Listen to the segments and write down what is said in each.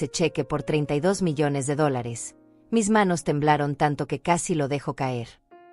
ese cheque por $32 millones. Mis manos temblaron tanto que casi lo dejo caer.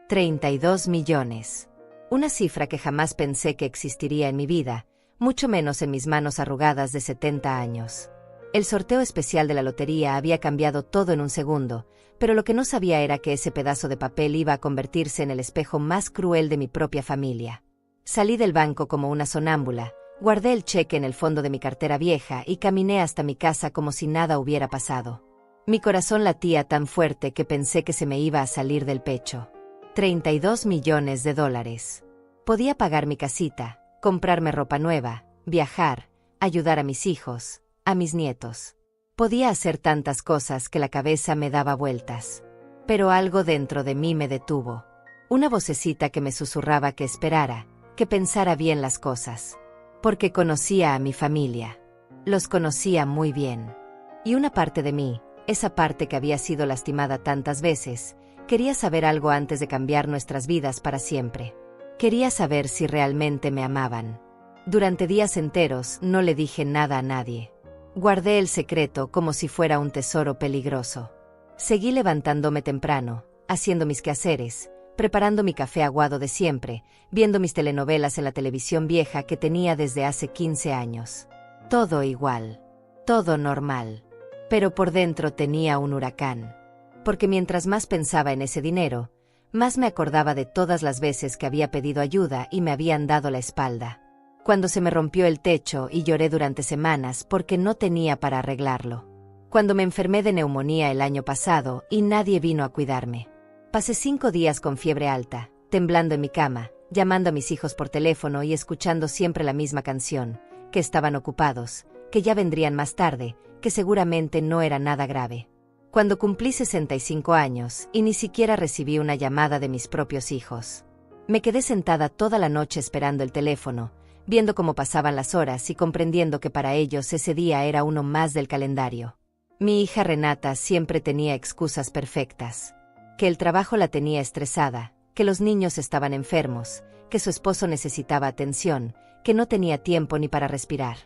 32 millones. Una cifra que jamás pensé que existiría en mi vida, mucho menos en mis manos arrugadas de 70 años. El sorteo especial de la lotería había cambiado todo en un segundo, pero lo que no sabía era que ese pedazo de papel iba a convertirse en el espejo más cruel de mi propia familia. Salí del banco como una sonámbula, guardé el cheque en el fondo de mi cartera vieja y caminé hasta mi casa como si nada hubiera pasado. Mi corazón latía tan fuerte que pensé que se me iba a salir del pecho. 32 millones de dólares. Podía pagar mi casita, comprarme ropa nueva, viajar, ayudar a mis hijos, a mis nietos. Podía hacer tantas cosas que la cabeza me daba vueltas. Pero algo dentro de mí me detuvo. Una vocecita que me susurraba que esperara, que pensara bien las cosas. Porque conocía a mi familia. Los conocía muy bien. Y una parte de mí, esa parte que había sido lastimada tantas veces, quería saber algo antes de cambiar nuestras vidas para siempre. Quería saber si realmente me amaban. Durante días enteros no le dije nada a nadie. Guardé el secreto como si fuera un tesoro peligroso. Seguí levantándome temprano, haciendo mis quehaceres, preparando mi café aguado de siempre, viendo mis telenovelas en la televisión vieja que tenía desde hace 15 años. Todo igual. Todo normal. Pero por dentro tenía un huracán. Porque mientras más pensaba en ese dinero, más me acordaba de todas las veces que había pedido ayuda y me habían dado la espalda. Cuando se me rompió el techo y lloré durante semanas porque no tenía para arreglarlo. Cuando me enfermé de neumonía el año pasado y nadie vino a cuidarme. Pasé 5 días con fiebre alta, temblando en mi cama, llamando a mis hijos por teléfono y escuchando siempre la misma canción, que estaban ocupados, que ya vendrían más tarde, que seguramente no era nada grave. Cuando cumplí 65 años y ni siquiera recibí una llamada de mis propios hijos. Me quedé sentada toda la noche esperando el teléfono, viendo cómo pasaban las horas y comprendiendo que para ellos ese día era uno más del calendario. Mi hija Renata siempre tenía excusas perfectas. Que el trabajo la tenía estresada, que los niños estaban enfermos, que su esposo necesitaba atención, que no tenía tiempo ni para respirar.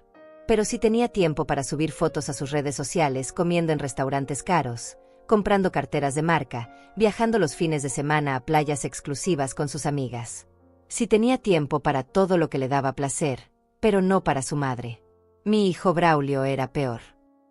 Pero sí tenía tiempo para subir fotos a sus redes sociales comiendo en restaurantes caros, comprando carteras de marca, viajando los fines de semana a playas exclusivas con sus amigas. Sí tenía tiempo para todo lo que le daba placer, pero no para su madre. Mi hijo Braulio era peor.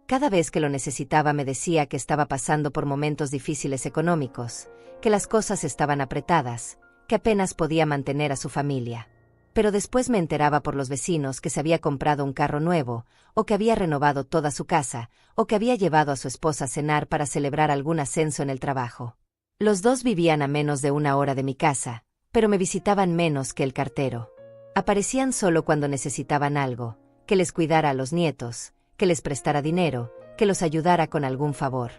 Cada vez que lo necesitaba me decía que estaba pasando por momentos difíciles económicos, que las cosas estaban apretadas, que apenas podía mantener a su familia. Pero después me enteraba por los vecinos que se había comprado un carro nuevo, o que había renovado toda su casa, o que había llevado a su esposa a cenar para celebrar algún ascenso en el trabajo. Los dos vivían a menos de 1 hora de mi casa, pero me visitaban menos que el cartero. Aparecían solo cuando necesitaban algo, que les cuidara a los nietos, que les prestara dinero, que los ayudara con algún favor.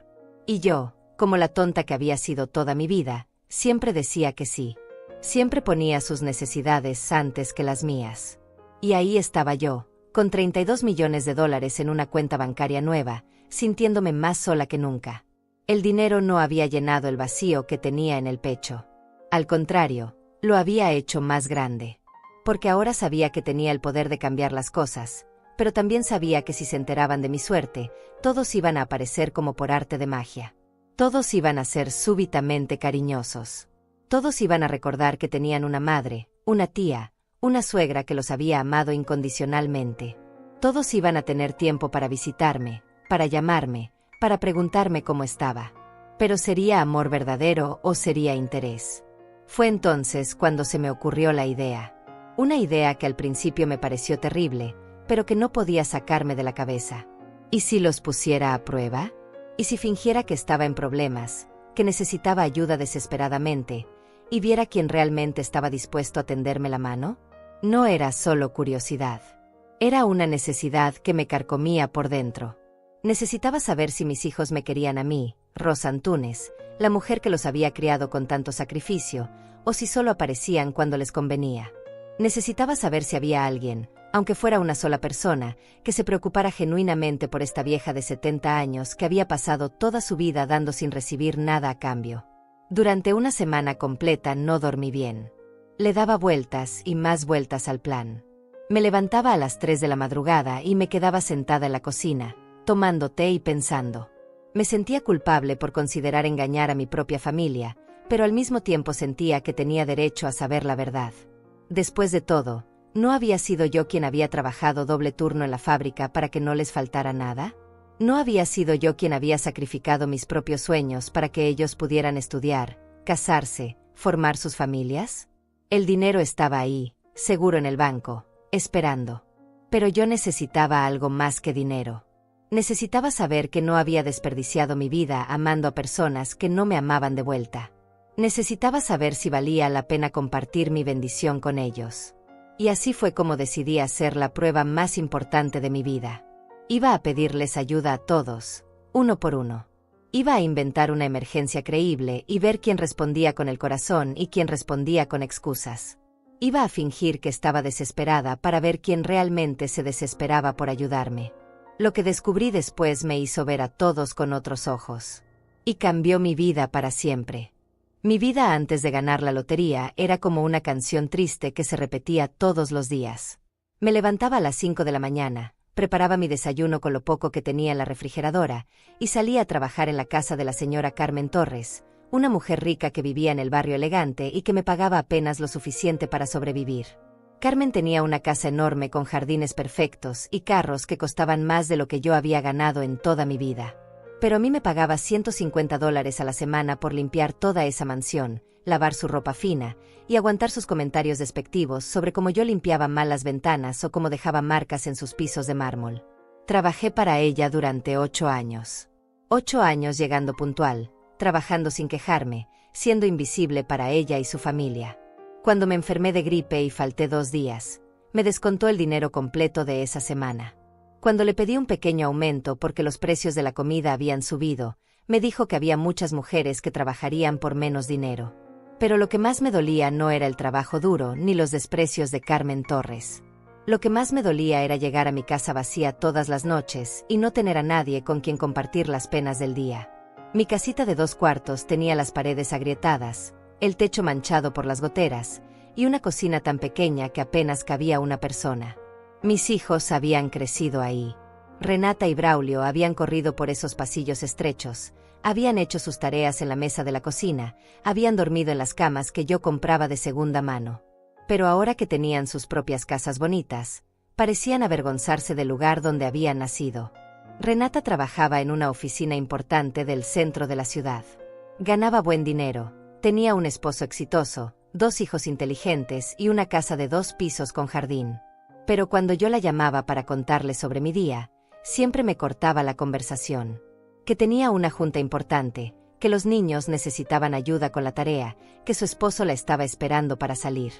Y yo, como la tonta que había sido toda mi vida, siempre decía que sí. Siempre ponía sus necesidades antes que las mías. Y ahí estaba yo, con $32 millones en una cuenta bancaria nueva, sintiéndome más sola que nunca. El dinero no había llenado el vacío que tenía en el pecho. Al contrario, lo había hecho más grande. Porque ahora sabía que tenía el poder de cambiar las cosas, pero también sabía que si se enteraban de mi suerte, todos iban a aparecer como por arte de magia. Todos iban a ser súbitamente cariñosos. Todos iban a recordar que tenían una madre, una tía, una suegra que los había amado incondicionalmente. Todos iban a tener tiempo para visitarme, para llamarme, para preguntarme cómo estaba. Pero ¿sería amor verdadero o sería interés? Fue entonces cuando se me ocurrió la idea. Una idea que al principio me pareció terrible, pero que no podía sacarme de la cabeza. ¿Y si los pusiera a prueba? ¿Y si fingiera que estaba en problemas, que necesitaba ayuda desesperadamente, y viera quién realmente estaba dispuesto a tenderme la mano? No era solo curiosidad. Era una necesidad que me carcomía por dentro. Necesitaba saber si mis hijos me querían a mí, Rosa Antunes, la mujer que los había criado con tanto sacrificio, o si solo aparecían cuando les convenía. Necesitaba saber si había alguien, aunque fuera una sola persona, que se preocupara genuinamente por esta vieja de 70 años que había pasado toda su vida dando sin recibir nada a cambio. Durante una semana completa no dormí bien. Le daba vueltas y más vueltas al plan. Me levantaba a las 3 de la madrugada y me quedaba sentada en la cocina, tomando té y pensando. Me sentía culpable por considerar engañar a mi propia familia, pero al mismo tiempo sentía que tenía derecho a saber la verdad. Después de todo, ¿no había sido yo quien había trabajado doble turno en la fábrica para que no les faltara nada? ¿No había sido yo quien había sacrificado mis propios sueños para que ellos pudieran estudiar, casarse, formar sus familias? El dinero estaba ahí, seguro en el banco, esperando. Pero yo necesitaba algo más que dinero. Necesitaba saber que no había desperdiciado mi vida amando a personas que no me amaban de vuelta. Necesitaba saber si valía la pena compartir mi bendición con ellos. Y así fue como decidí hacer la prueba más importante de mi vida. Iba a pedirles ayuda a todos, uno por uno. Iba a inventar una emergencia creíble y ver quién respondía con el corazón y quién respondía con excusas. Iba a fingir que estaba desesperada para ver quién realmente se desesperaba por ayudarme. Lo que descubrí después me hizo ver a todos con otros ojos. Y cambió mi vida para siempre. Mi vida antes de ganar la lotería era como una canción triste que se repetía todos los días. Me levantaba a las 5 de la mañana, preparaba mi desayuno con lo poco que tenía en la refrigeradora y salía a trabajar en la casa de la señora Carmen Torres, una mujer rica que vivía en el barrio elegante y que me pagaba apenas lo suficiente para sobrevivir. Carmen tenía una casa enorme con jardines perfectos y carros que costaban más de lo que yo había ganado en toda mi vida. Pero a mí me pagaba $150 a la semana por limpiar toda esa mansión, lavar su ropa fina y aguantar sus comentarios despectivos sobre cómo yo limpiaba mal las ventanas o cómo dejaba marcas en sus pisos de mármol. Trabajé para ella durante 8 años. 8 años llegando puntual, trabajando sin quejarme, siendo invisible para ella y su familia. Cuando me enfermé de gripe y falté 2 días, me descontó el dinero completo de esa semana. Cuando le pedí un pequeño aumento porque los precios de la comida habían subido, me dijo que había muchas mujeres que trabajarían por menos dinero. Pero lo que más me dolía no era el trabajo duro ni los desprecios de Carmen Torres. Lo que más me dolía era llegar a mi casa vacía todas las noches y no tener a nadie con quien compartir las penas del día. Mi casita de 2 cuartos tenía las paredes agrietadas, el techo manchado por las goteras y una cocina tan pequeña que apenas cabía una persona. Mis hijos habían crecido ahí. Renata y Braulio habían corrido por esos pasillos estrechos, habían hecho sus tareas en la mesa de la cocina, habían dormido en las camas que yo compraba de segunda mano. Pero ahora que tenían sus propias casas bonitas, parecían avergonzarse del lugar donde habían nacido. Renata trabajaba en una oficina importante del centro de la ciudad. Ganaba buen dinero, tenía un esposo exitoso, 2 hijos inteligentes y una casa de 2 pisos con jardín. Pero cuando yo la llamaba para contarle sobre mi día, siempre me cortaba la conversación. Que tenía una junta importante, que los niños necesitaban ayuda con la tarea, que su esposo la estaba esperando para salir.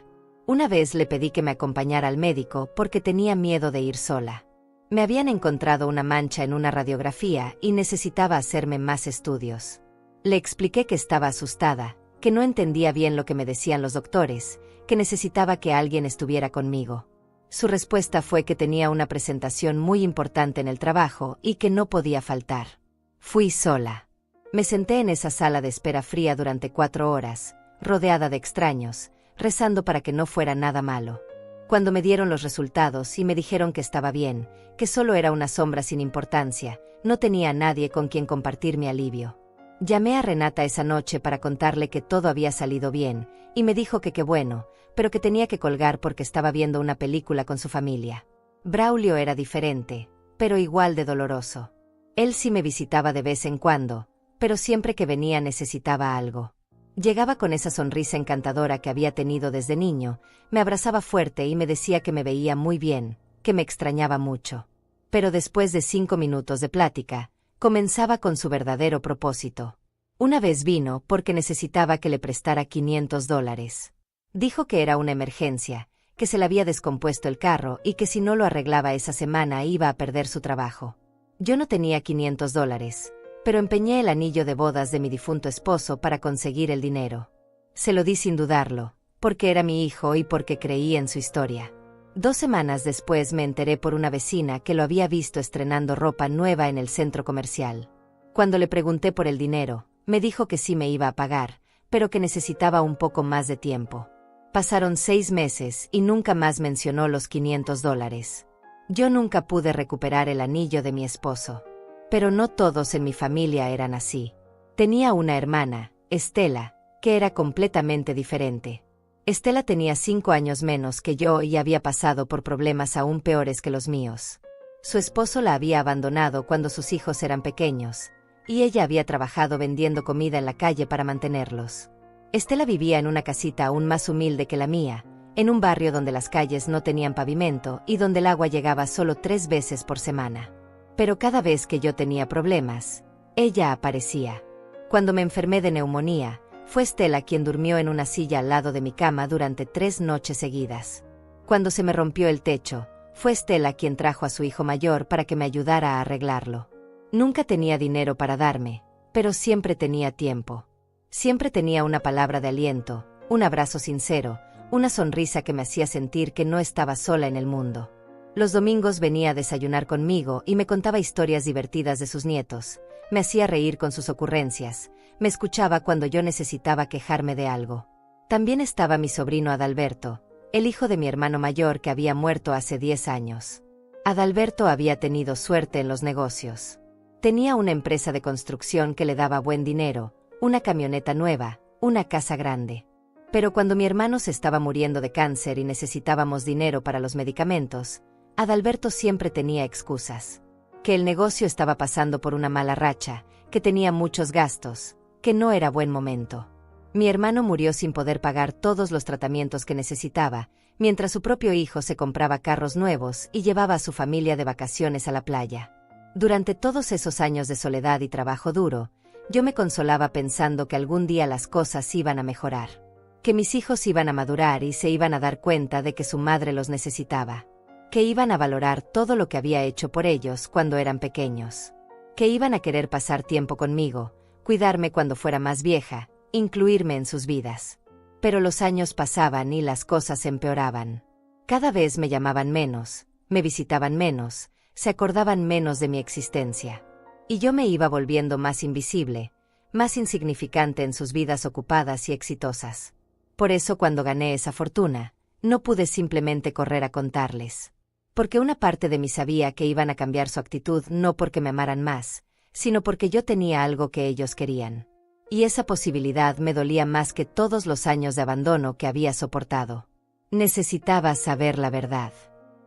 Una vez le pedí que me acompañara al médico porque tenía miedo de ir sola. Me habían encontrado una mancha en una radiografía y necesitaba hacerme más estudios. Le expliqué que estaba asustada, que no entendía bien lo que me decían los doctores, que necesitaba que alguien estuviera conmigo. Su respuesta fue que tenía una presentación muy importante en el trabajo y que no podía faltar. Fui sola. Me senté en esa sala de espera fría durante 4 horas, rodeada de extraños, rezando para que no fuera nada malo. Cuando me dieron los resultados y me dijeron que estaba bien, que solo era una sombra sin importancia, no tenía a nadie con quien compartir mi alivio. Llamé a Renata esa noche para contarle que todo había salido bien, y me dijo que qué bueno, pero que tenía que colgar porque estaba viendo una película con su familia. Braulio era diferente, pero igual de doloroso. Él sí me visitaba de vez en cuando, pero siempre que venía necesitaba algo. Llegaba con esa sonrisa encantadora que había tenido desde niño, me abrazaba fuerte y me decía que me veía muy bien, que me extrañaba mucho. Pero después de 5 minutos de plática, comenzaba con su verdadero propósito. Una vez vino porque necesitaba que le prestara $500. Dijo que era una emergencia, que se le había descompuesto el carro y que si no lo arreglaba esa semana iba a perder su trabajo. Yo no tenía $500, pero empeñé el anillo de bodas de mi difunto esposo para conseguir el dinero. Se lo di sin dudarlo, porque era mi hijo y porque creí en su historia. 2 semanas después me enteré por una vecina que lo había visto estrenando ropa nueva en el centro comercial. Cuando le pregunté por el dinero, me dijo que sí me iba a pagar, pero que necesitaba un poco más de tiempo. Pasaron 6 meses y nunca más mencionó los $500. Yo nunca pude recuperar el anillo de mi esposo. Pero no todos en mi familia eran así. Tenía una hermana, Estela, que era completamente diferente. Estela tenía 5 años menos que yo y había pasado por problemas aún peores que los míos. Su esposo la había abandonado cuando sus hijos eran pequeños, y ella había trabajado vendiendo comida en la calle para mantenerlos. Estela vivía en una casita aún más humilde que la mía, en un barrio donde las calles no tenían pavimento y donde el agua llegaba solo 3 veces por semana. Pero cada vez que yo tenía problemas, ella aparecía. Cuando me enfermé de neumonía, fue Estela quien durmió en una silla al lado de mi cama durante 3 noches seguidas. Cuando se me rompió el techo, fue Estela quien trajo a su hijo mayor para que me ayudara a arreglarlo. Nunca tenía dinero para darme, pero siempre tenía tiempo. Siempre tenía una palabra de aliento, un abrazo sincero, una sonrisa que me hacía sentir que no estaba sola en el mundo. Los domingos venía a desayunar conmigo y me contaba historias divertidas de sus nietos, me hacía reír con sus ocurrencias, me escuchaba cuando yo necesitaba quejarme de algo. También estaba mi sobrino Adalberto, el hijo de mi hermano mayor que había muerto hace 10 años. Adalberto había tenido suerte en los negocios. Tenía una empresa de construcción que le daba buen dinero, una camioneta nueva, una casa grande. Pero cuando mi hermano se estaba muriendo de cáncer y necesitábamos dinero para los medicamentos, Adalberto siempre tenía excusas. Que el negocio estaba pasando por una mala racha, que tenía muchos gastos, que no era buen momento. Mi hermano murió sin poder pagar todos los tratamientos que necesitaba, mientras su propio hijo se compraba carros nuevos y llevaba a su familia de vacaciones a la playa. Durante todos esos años de soledad y trabajo duro, yo me consolaba pensando que algún día las cosas iban a mejorar. Que mis hijos iban a madurar y se iban a dar cuenta de que su madre los necesitaba. Que iban a valorar todo lo que había hecho por ellos cuando eran pequeños. Que iban a querer pasar tiempo conmigo, cuidarme cuando fuera más vieja, incluirme en sus vidas. Pero los años pasaban y las cosas empeoraban. Cada vez me llamaban menos, me visitaban menos, se acordaban menos de mi existencia. Y yo me iba volviendo más invisible, más insignificante en sus vidas ocupadas y exitosas. Por eso cuando gané esa fortuna, no pude simplemente correr a contarles. Porque una parte de mí sabía que iban a cambiar su actitud no porque me amaran más, sino porque yo tenía algo que ellos querían. Y esa posibilidad me dolía más que todos los años de abandono que había soportado. Necesitaba saber la verdad.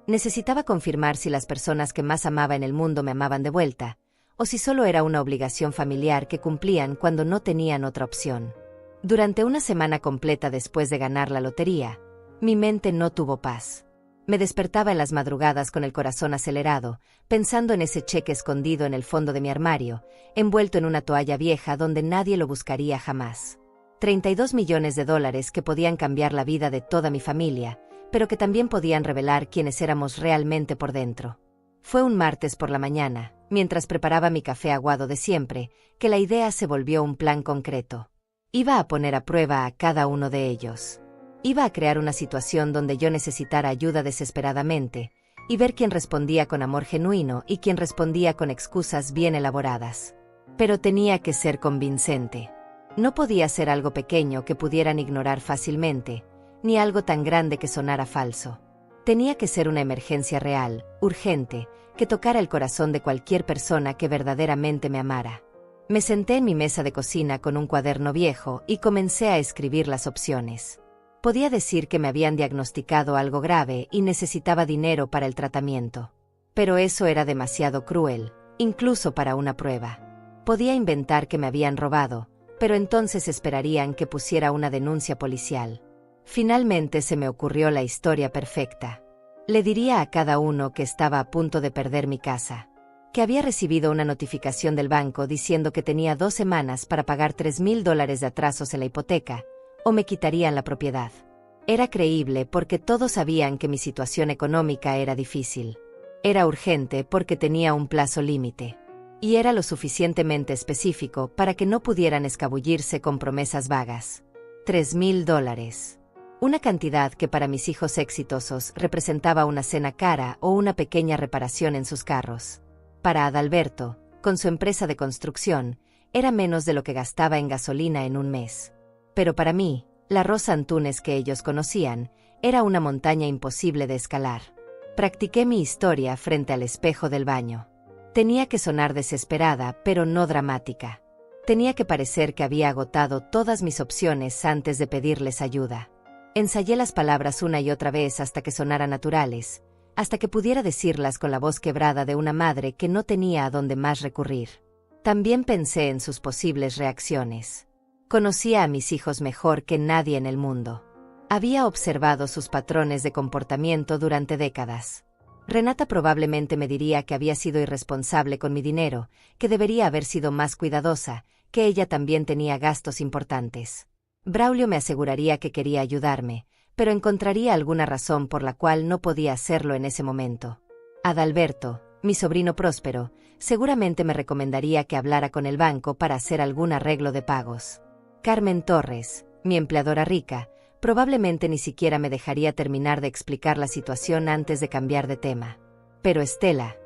Necesitaba confirmar si las personas que más amaba en el mundo me amaban de vuelta, o si solo era una obligación familiar que cumplían cuando no tenían otra opción. Durante una semana completa después de ganar la lotería, mi mente no tuvo paz. Me despertaba en las madrugadas con el corazón acelerado, pensando en ese cheque escondido en el fondo de mi armario, envuelto en una toalla vieja donde nadie lo buscaría jamás. 32 millones de dólares que podían cambiar la vida de toda mi familia, pero que también podían revelar quiénes éramos realmente por dentro. Fue un martes por la mañana, mientras preparaba mi café aguado de siempre, que la idea se volvió un plan concreto. Iba a poner a prueba a cada uno de ellos. Iba a crear una situación donde yo necesitara ayuda desesperadamente, y ver quién respondía con amor genuino y quién respondía con excusas bien elaboradas. Pero tenía que ser convincente. No podía ser algo pequeño que pudieran ignorar fácilmente, ni algo tan grande que sonara falso. Tenía que ser una emergencia real, urgente, que tocara el corazón de cualquier persona que verdaderamente me amara. Me senté en mi mesa de cocina con un cuaderno viejo y comencé a escribir las opciones. Podía decir que me habían diagnosticado algo grave y necesitaba dinero para el tratamiento. Pero eso era demasiado cruel, incluso para una prueba. Podía inventar que me habían robado, pero entonces esperarían que pusiera una denuncia policial. Finalmente se me ocurrió la historia perfecta. Le diría a cada uno que estaba a punto de perder mi casa, que había recibido una notificación del banco diciendo que tenía 2 semanas para pagar $3,000 de atrasos en la hipoteca, o me quitarían la propiedad. Era creíble porque todos sabían que mi situación económica era difícil. Era urgente porque tenía un plazo límite. Y era lo suficientemente específico para que no pudieran escabullirse con promesas vagas. $3,000. Una cantidad que para mis hijos exitosos representaba una cena cara o una pequeña reparación en sus carros. Para Adalberto, con su empresa de construcción, era menos de lo que gastaba en gasolina en un mes. Pero para mí, la Rosa Antunes que ellos conocían, era una montaña imposible de escalar. Practiqué mi historia frente al espejo del baño. Tenía que sonar desesperada, pero no dramática. Tenía que parecer que había agotado todas mis opciones antes de pedirles ayuda. Ensayé las palabras una y otra vez hasta que sonaran naturales, hasta que pudiera decirlas con la voz quebrada de una madre que no tenía a dónde más recurrir. También pensé en sus posibles reacciones. Conocía a mis hijos mejor que nadie en el mundo. Había observado sus patrones de comportamiento durante décadas. Renata probablemente me diría que había sido irresponsable con mi dinero, que debería haber sido más cuidadosa, que ella también tenía gastos importantes. Braulio me aseguraría que quería ayudarme, pero encontraría alguna razón por la cual no podía hacerlo en ese momento. Adalberto, mi sobrino próspero, seguramente me recomendaría que hablara con el banco para hacer algún arreglo de pagos. Carmen Torres, mi empleadora rica, probablemente ni siquiera me dejaría terminar de explicar la situación antes de cambiar de tema. Pero Estela,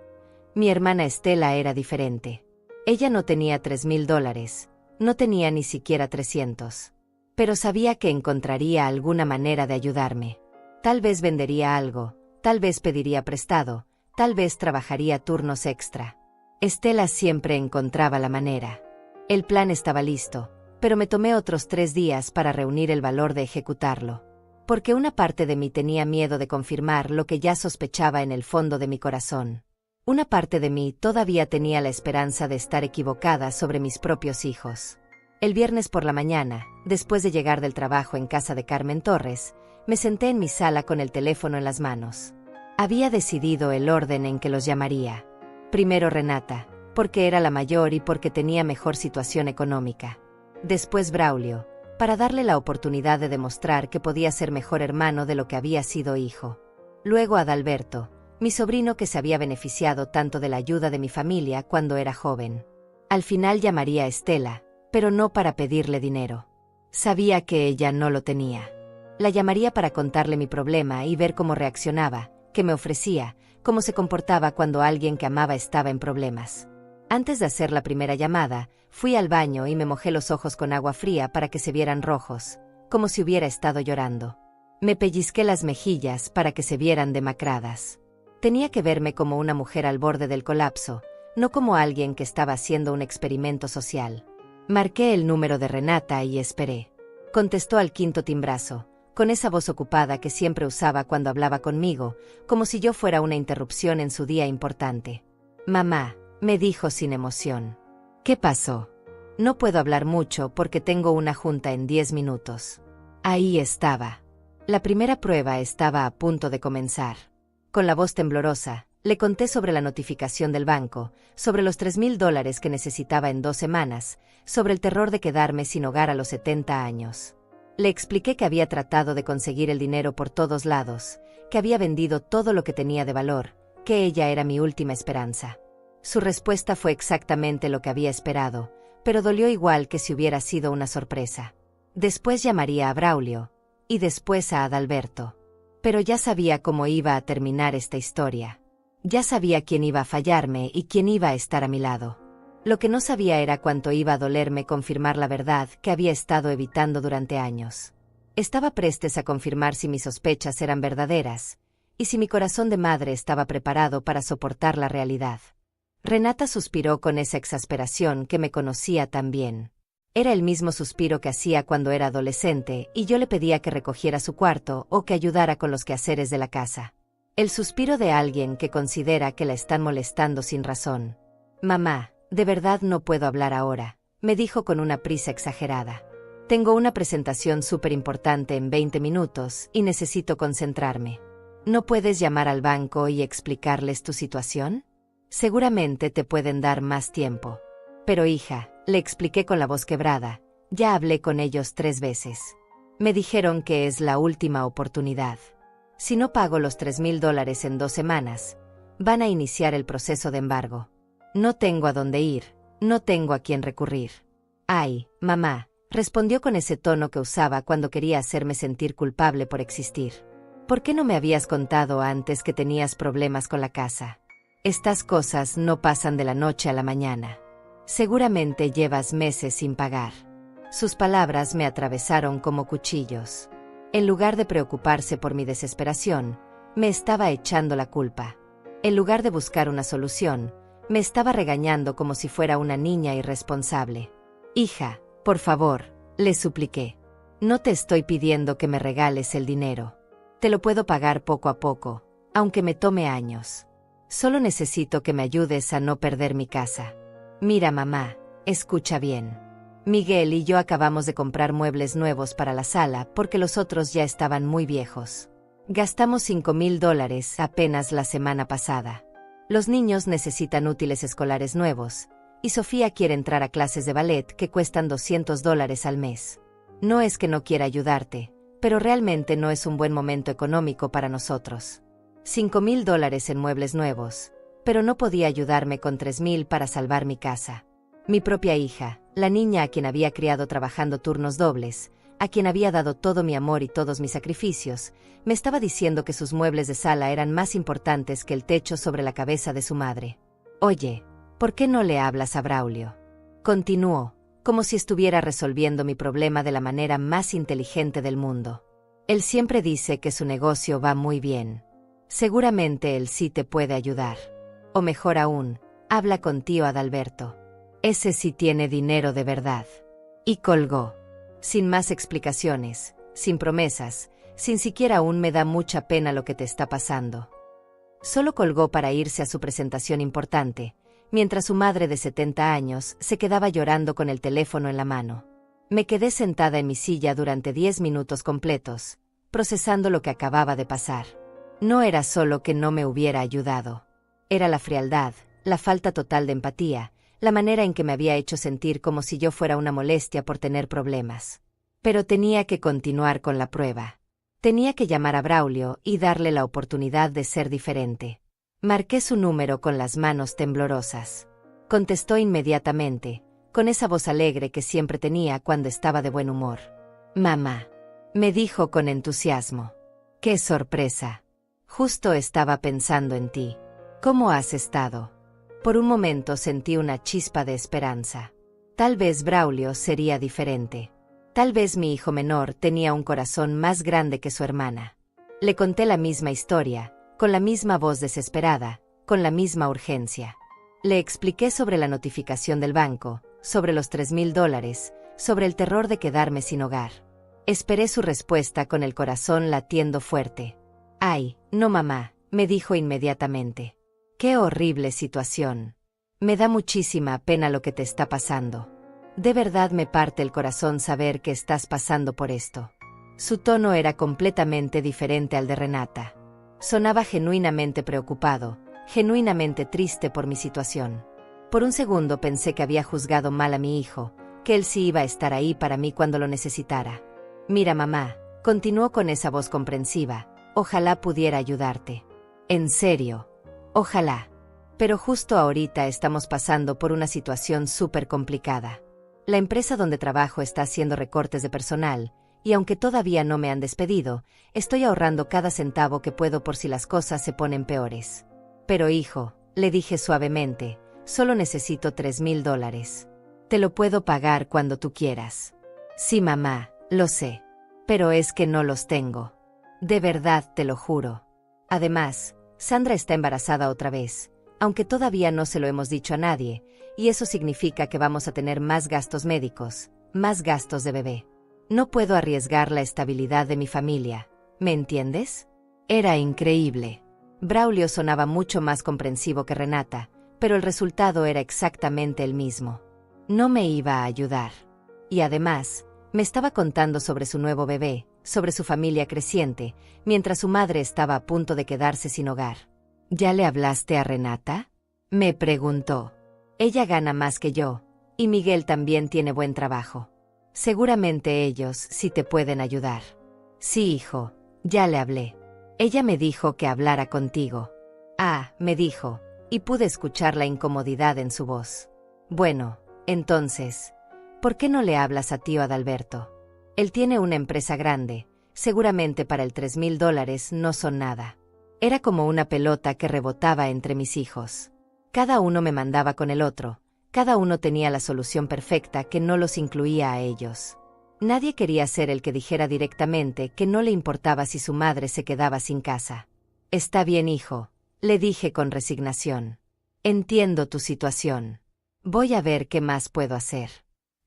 mi hermana Estela era diferente. Ella no tenía $3,000, no tenía ni siquiera 300. Pero sabía que encontraría alguna manera de ayudarme. Tal vez vendería algo, tal vez pediría prestado, tal vez trabajaría turnos extra. Estela siempre encontraba la manera. El plan estaba listo, pero me tomé otros 3 días para reunir el valor de ejecutarlo. Porque una parte de mí tenía miedo de confirmar lo que ya sospechaba en el fondo de mi corazón. Una parte de mí todavía tenía la esperanza de estar equivocada sobre mis propios hijos. El viernes por la mañana, después de llegar del trabajo en casa de Carmen Torres, me senté en mi sala con el teléfono en las manos. Había decidido el orden en que los llamaría. Primero Renata, porque era la mayor y porque tenía mejor situación económica. Después Braulio, para darle la oportunidad de demostrar que podía ser mejor hermano de lo que había sido hijo. Luego Adalberto, mi sobrino que se había beneficiado tanto de la ayuda de mi familia cuando era joven. Al final llamaría a Estela, pero no para pedirle dinero. Sabía que ella no lo tenía. La llamaría para contarle mi problema y ver cómo reaccionaba, qué me ofrecía, cómo se comportaba cuando alguien que amaba estaba en problemas. Antes de hacer la primera llamada, fui al baño y me mojé los ojos con agua fría para que se vieran rojos, como si hubiera estado llorando. Me pellizqué las mejillas para que se vieran demacradas. Tenía que verme como una mujer al borde del colapso, no como alguien que estaba haciendo un experimento social. Marqué el número de Renata y esperé. Contestó al 5.º timbrazo, con esa voz ocupada que siempre usaba cuando hablaba conmigo, como si yo fuera una interrupción en su día importante. «Mamá», me dijo sin emoción. «¿Qué pasó?» «No puedo hablar mucho porque tengo una junta en 10 minutos». Ahí estaba. La primera prueba estaba a punto de comenzar. Con la voz temblorosa, le conté sobre la notificación del banco, sobre los $3,000 que necesitaba en 2 semanas, sobre el terror de quedarme sin hogar a los 70 años. Le expliqué que había tratado de conseguir el dinero por todos lados, que había vendido todo lo que tenía de valor, que ella era mi última esperanza. Su respuesta fue exactamente lo que había esperado, pero dolió igual que si hubiera sido una sorpresa. Después llamaría a Braulio, y después a Adalberto. Pero ya sabía cómo iba a terminar esta historia. Ya sabía quién iba a fallarme y quién iba a estar a mi lado. Lo que no sabía era cuánto iba a dolerme confirmar la verdad que había estado evitando durante años. Estaba prestes a confirmar si mis sospechas eran verdaderas, y si mi corazón de madre estaba preparado para soportar la realidad. Renata suspiró con esa exasperación que me conocía tan bien. Era el mismo suspiro que hacía cuando era adolescente y yo le pedía que recogiera su cuarto o que ayudara con los quehaceres de la casa. El suspiro de alguien que considera que la están molestando sin razón. «Mamá, de verdad no puedo hablar ahora», me dijo con una prisa exagerada. «Tengo una presentación súper importante en 20 minutos y necesito concentrarme. ¿No puedes llamar al banco y explicarles tu situación? Seguramente te pueden dar más tiempo». «Pero hija», le expliqué con la voz quebrada, «ya hablé con ellos 3 veces. Me dijeron que es la última oportunidad. Si no pago los $3,000 en 2 semanas, van a iniciar el proceso de embargo. No tengo a dónde ir, no tengo a quién recurrir». «Ay, mamá», respondió con ese tono que usaba cuando quería hacerme sentir culpable por existir. «¿Por qué no me habías contado antes que tenías problemas con la casa? Estas cosas no pasan de la noche a la mañana. Seguramente llevas meses sin pagar». Sus palabras me atravesaron como cuchillos. En lugar de preocuparse por mi desesperación, me estaba echando la culpa. En lugar de buscar una solución, Me estaba regañando como si fuera una niña irresponsable. Hija, por favor, le supliqué. No te estoy pidiendo que me regales el dinero. Te lo puedo pagar poco a poco, aunque me tome años. Solo necesito que me ayudes a no perder mi casa. Mira, mamá, escucha bien. Miguel y yo acabamos de comprar muebles nuevos para la sala porque los otros ya estaban muy viejos. Gastamos $5,000 apenas la semana pasada. Los niños necesitan útiles escolares nuevos, y Sofía quiere entrar a clases de ballet que cuestan $200 al mes. No es que no quiera ayudarte, pero realmente no es un buen momento económico para nosotros. $5,000 en muebles nuevos, pero no podía ayudarme con $3,000 para salvar mi casa. Mi propia hija, la niña a quien había criado trabajando turnos dobles, a quien había dado todo mi amor y todos mis sacrificios, me estaba diciendo que sus muebles de sala eran más importantes que el techo sobre la cabeza de su madre. Oye, ¿por qué no le hablas a Braulio? Continuó, como si estuviera resolviendo mi problema de la manera más inteligente del mundo. Él siempre dice que su negocio va muy bien. Seguramente él sí te puede ayudar. O mejor aún, habla con tío Adalberto. Ese sí tiene dinero de verdad. Y colgó. Sin más explicaciones, sin promesas, sin siquiera aún me da mucha pena lo que te está pasando. Solo colgó para irse a su presentación importante, mientras su madre de 70 años se quedaba llorando con el teléfono en la mano. Me quedé sentada en mi silla durante 10 minutos completos, procesando lo que acababa de pasar. No era solo que no me hubiera ayudado. Era la frialdad, la falta total de empatía, la manera en que me había hecho sentir como si yo fuera una molestia por tener problemas. Pero tenía que continuar con la prueba. Tenía que llamar a Braulio y darle la oportunidad de ser diferente. Marqué su número con las manos temblorosas. Contestó inmediatamente, con esa voz alegre que siempre tenía cuando estaba de buen humor. «Mamá», me dijo con entusiasmo. «¡Qué sorpresa! Justo estaba pensando en ti. ¿Cómo has estado?» Por un momento sentí una chispa de esperanza. Tal vez Braulio sería diferente. Tal vez mi hijo menor tenía un corazón más grande que su hermana. Le conté la misma historia, con la misma voz desesperada, con la misma urgencia. Le expliqué sobre la notificación del banco, sobre los $3,000, sobre el terror de quedarme sin hogar. Esperé su respuesta con el corazón latiendo fuerte. «Ay, no mamá», me dijo inmediatamente. «Qué horrible situación. Me da muchísima pena lo que te está pasando. De verdad me parte el corazón saber que estás pasando por esto». Su tono era completamente diferente al de Renata. Sonaba genuinamente preocupado, genuinamente triste por mi situación. Por un segundo pensé que había juzgado mal a mi hijo, que él sí iba a estar ahí para mí cuando lo necesitara. «Mira, mamá», continuó con esa voz comprensiva, «ojalá pudiera ayudarte. En serio, ojalá. Pero justo ahorita estamos pasando por una situación súper complicada. La empresa donde trabajo está haciendo recortes de personal, y aunque todavía no me han despedido, estoy ahorrando cada centavo que puedo por si las cosas se ponen peores. Pero hijo», le dije suavemente, «solo necesito $3,000. Te lo puedo pagar cuando tú quieras». «Sí, mamá, lo sé. Pero es que no los tengo. De verdad te lo juro. Además, Sandra está embarazada otra vez, aunque todavía no se lo hemos dicho a nadie, y eso significa que vamos a tener más gastos médicos, más gastos de bebé. No puedo arriesgar la estabilidad de mi familia, ¿me entiendes?» Era increíble. Braulio sonaba mucho más comprensivo que Renata, pero el resultado era exactamente el mismo. No me iba a ayudar. Y además, me estaba contando sobre su nuevo bebé, sobre su familia creciente, mientras su madre estaba a punto de quedarse sin hogar. «¿Ya le hablaste a Renata?», me preguntó. «Ella gana más que yo, y Miguel también tiene buen trabajo. Seguramente ellos sí te pueden ayudar». «Sí, hijo, ya le hablé. Ella me dijo que hablara contigo». «Ah», me dijo, y pude escuchar la incomodidad en su voz. «Bueno, entonces, ¿por qué no le hablas a tío Adalberto? Él tiene una empresa grande, seguramente para el $3,000 no son nada». Era como una pelota que rebotaba entre mis hijos. Cada uno me mandaba con el otro, cada uno tenía la solución perfecta que no los incluía a ellos. Nadie quería ser el que dijera directamente que no le importaba si su madre se quedaba sin casa. «Está bien, hijo», le dije con resignación. Entiendo tu situación. Voy a ver qué más puedo hacer.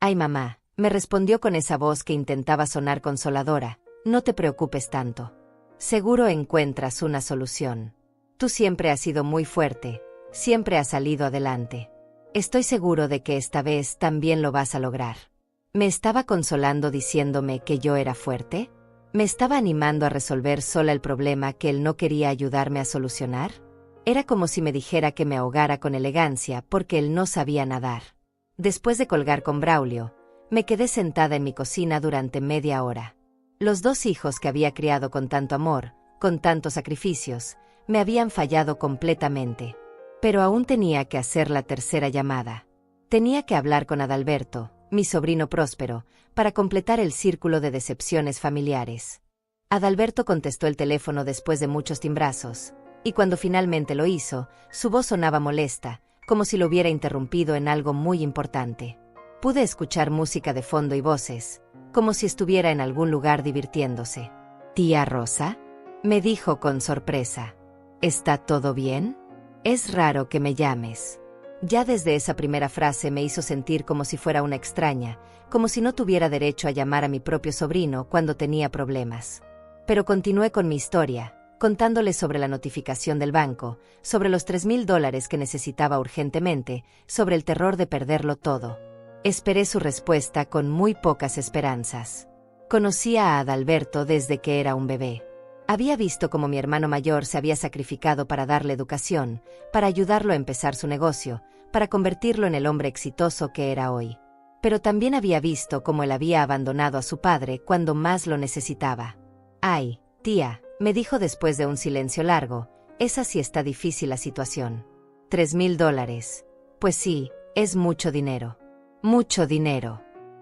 Ay, mamá, me respondió con esa voz que intentaba sonar consoladora, no te preocupes tanto. Seguro encuentras una solución. Tú siempre has sido muy fuerte, siempre has salido adelante. Estoy seguro de que esta vez también lo vas a lograr. ¿Me estaba consolando diciéndome que yo era fuerte? ¿Me estaba animando a resolver sola el problema que él no quería ayudarme a solucionar? Era como si me dijera que me ahogara con elegancia porque él no sabía nadar. Después de colgar con Braulio, me quedé sentada en mi cocina durante media hora. Los 2 hijos que había criado con tanto amor, con tantos sacrificios, me habían fallado completamente. Pero aún tenía que hacer la tercera llamada. Tenía que hablar con Adalberto, mi sobrino próspero, para completar el círculo de decepciones familiares. Adalberto contestó el teléfono después de muchos timbrazos, y cuando finalmente lo hizo, su voz sonaba molesta, como si lo hubiera interrumpido en algo muy importante. Pude escuchar música de fondo y voces, como si estuviera en algún lugar divirtiéndose. «¿Tía Rosa?», me dijo con sorpresa. «¿Está todo bien? Es raro que me llames». Ya desde esa primera frase me hizo sentir como si fuera una extraña, como si no tuviera derecho a llamar a mi propio sobrino cuando tenía problemas. Pero continué con mi historia, contándole sobre la notificación del banco, sobre los $3,000 que necesitaba urgentemente, sobre el terror de perderlo todo. Esperé su respuesta con muy pocas esperanzas. Conocía a Adalberto desde que era un bebé. Había visto cómo mi hermano mayor se había sacrificado para darle educación, para ayudarlo a empezar su negocio, para convertirlo en el hombre exitoso que era hoy. Pero también había visto cómo él había abandonado a su padre cuando más lo necesitaba. «Ay, tía», me dijo después de un silencio largo, «esa sí está difícil la situación. $3,000. Pues sí, es mucho dinero. Mucho dinero.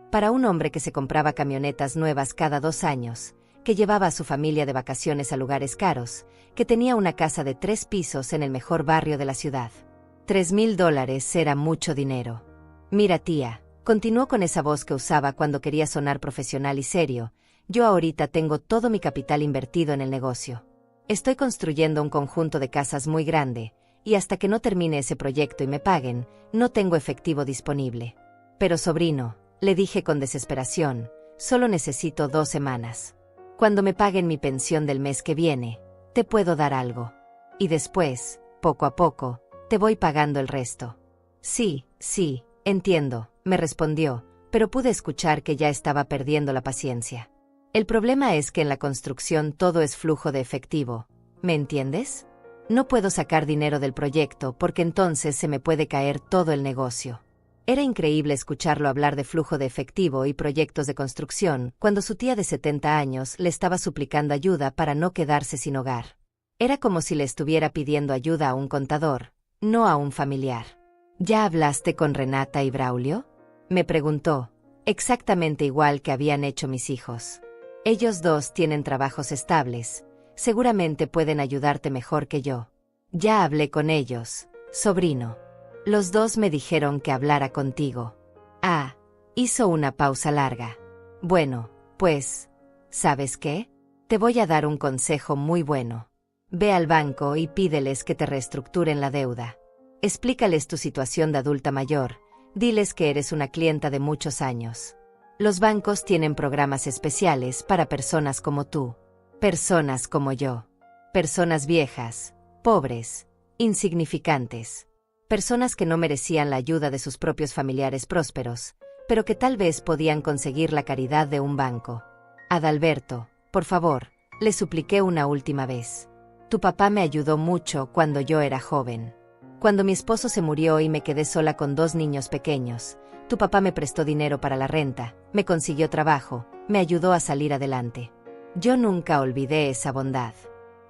Para un hombre que se compraba camionetas nuevas cada 2 años, que llevaba a su familia de vacaciones a lugares caros, que tenía una casa de 3 pisos en el mejor barrio de la ciudad. $3,000 era mucho dinero. Mira, tía», continuó con esa voz que usaba cuando quería sonar profesional y serio, «yo ahorita tengo todo mi capital invertido en el negocio. Estoy construyendo un conjunto de casas muy grande, y hasta que no termine ese proyecto y me paguen, no tengo efectivo disponible. Pero sobrino», le dije con desesperación, «solo necesito 2 semanas. Cuando me paguen mi pensión del mes que viene, te puedo dar algo. Y después, poco a poco, te voy pagando el resto». «Sí, sí, entiendo», me respondió, pero pude escuchar que ya estaba perdiendo la paciencia. «El problema es que en la construcción todo es flujo de efectivo, ¿me entiendes? No puedo sacar dinero del proyecto porque entonces se me puede caer todo el negocio». Era increíble escucharlo hablar de flujo de efectivo y proyectos de construcción cuando su tía de 70 años le estaba suplicando ayuda para no quedarse sin hogar. Era como si le estuviera pidiendo ayuda a un contador, no a un familiar. «¿Ya hablaste con Renata y Braulio?», me preguntó, exactamente igual que habían hecho mis hijos. «Ellos 2 tienen trabajos estables, seguramente pueden ayudarte mejor que yo». «Ya hablé con ellos, sobrino. Los 2 me dijeron que hablara contigo». «Ah», hizo una pausa larga. «Bueno, pues, ¿sabes qué? Te voy a dar un consejo muy bueno. Ve al banco y pídeles que te reestructuren la deuda. Explícales tu situación de adulta mayor, diles que eres una clienta de muchos años. Los bancos tienen programas especiales para personas como tú, personas como yo, personas viejas, pobres, insignificantes, personas que no merecían la ayuda de sus propios familiares prósperos, pero que tal vez podían conseguir la caridad de un banco. Adalberto, por favor», le supliqué una última vez. «Tu papá me ayudó mucho cuando yo era joven. Cuando mi esposo se murió y me quedé sola con 2 niños pequeños, tu papá me prestó dinero para la renta, me consiguió trabajo, me ayudó a salir adelante. Yo nunca olvidé esa bondad».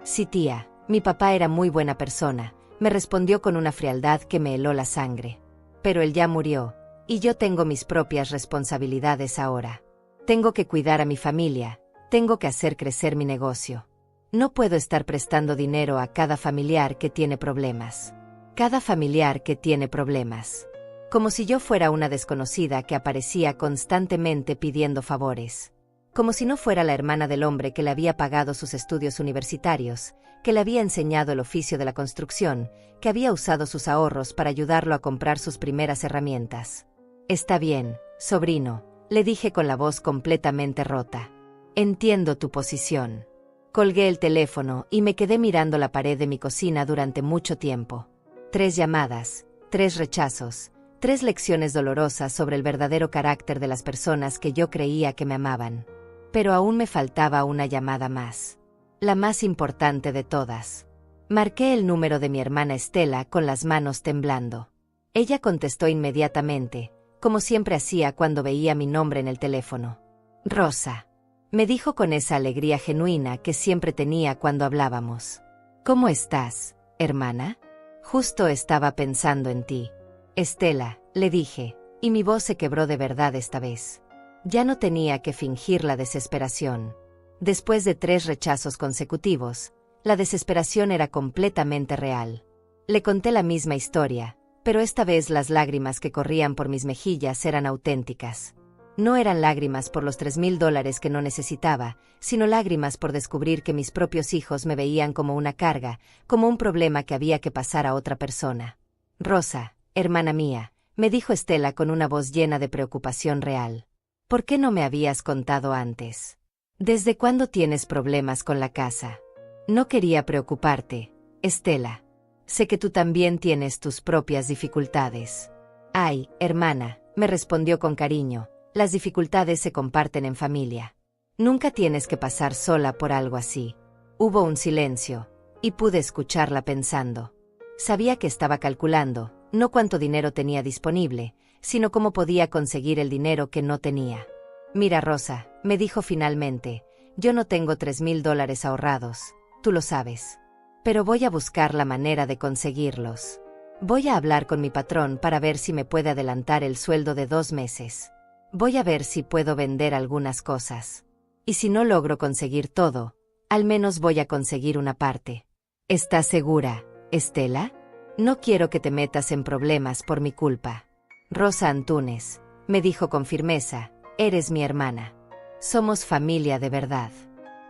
«Sí, tía, mi papá era muy buena persona», me respondió con una frialdad que me heló la sangre. «Pero él ya murió, y yo tengo mis propias responsabilidades ahora. Tengo que cuidar a mi familia, tengo que hacer crecer mi negocio. No puedo estar prestando dinero a cada familiar que tiene problemas. Cada familiar que tiene problemas. Como si yo fuera una desconocida que aparecía constantemente pidiendo favores. como si no fuera la hermana del hombre que le había pagado sus estudios universitarios, que le había enseñado el oficio de la construcción, que había usado sus ahorros para ayudarlo a comprar sus primeras herramientas. «Está bien, sobrino», le dije con la voz completamente rota. «Entiendo tu posición». Colgué el teléfono y me quedé mirando la pared de mi cocina durante mucho tiempo. 3 llamadas, 3 rechazos, 3 lecciones dolorosas sobre el verdadero carácter de las personas que yo creía que me amaban. Pero aún me faltaba una llamada más. La más importante de todas. Marqué el número de mi hermana Estela con las manos temblando. Ella contestó inmediatamente, como siempre hacía cuando veía mi nombre en el teléfono. «Rosa», me dijo con esa alegría genuina que siempre tenía cuando hablábamos. «¿Cómo estás, hermana? Justo estaba pensando en ti». «Estela», le dije, y mi voz se quebró de verdad esta vez. Ya no tenía que fingir la desesperación. Después de 3 rechazos consecutivos, la desesperación era completamente real. Le conté la misma historia, pero esta vez las lágrimas que corrían por mis mejillas eran auténticas. No eran lágrimas por los $3,000 que no necesitaba, sino lágrimas por descubrir que mis propios hijos me veían como una carga, como un problema que había que pasar a otra persona. «Rosa, hermana mía», me dijo Estela con una voz llena de preocupación real. «¿Por qué no me habías contado antes? ¿Desde cuándo tienes problemas con la casa?» «No quería preocuparte, Estela. Sé que tú también tienes tus propias dificultades». «Ay, hermana», me respondió con cariño, «las dificultades se comparten en familia. Nunca tienes que pasar sola por algo así». Hubo un silencio, y pude escucharla pensando. Sabía que estaba calculando, no cuánto dinero tenía disponible, sino cómo podía conseguir el dinero que no tenía. «Mira, Rosa», me dijo finalmente, «yo no tengo $3,000 ahorrados, tú lo sabes. Pero voy a buscar la manera de conseguirlos. Voy a hablar con mi patrón para ver si me puede adelantar el sueldo de 2 meses. Voy a ver si puedo vender algunas cosas. Y si no logro conseguir todo, al menos voy a conseguir una parte». «¿Estás segura, Estela? No quiero que te metas en problemas por mi culpa». «Rosa Antunes», me dijo con firmeza, «eres mi hermana. Somos familia de verdad.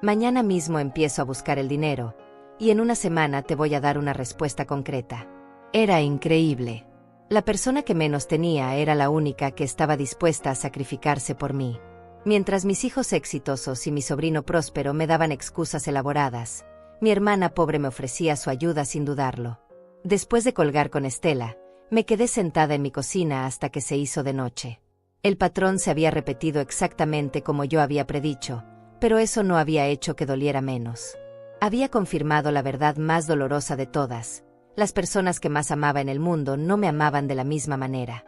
Mañana mismo empiezo a buscar el dinero, y en una semana te voy a dar una respuesta concreta». Era increíble. La persona que menos tenía era la única que estaba dispuesta a sacrificarse por mí. Mientras mis hijos exitosos y mi sobrino próspero me daban excusas elaboradas, mi hermana pobre me ofrecía su ayuda sin dudarlo. Después de colgar con Estela, me quedé sentada en mi cocina hasta que se hizo de noche. El patrón se había repetido exactamente como yo había predicho, pero eso no había hecho que doliera menos. Había confirmado la verdad más dolorosa de todas: las personas que más amaba en el mundo no me amaban de la misma manera.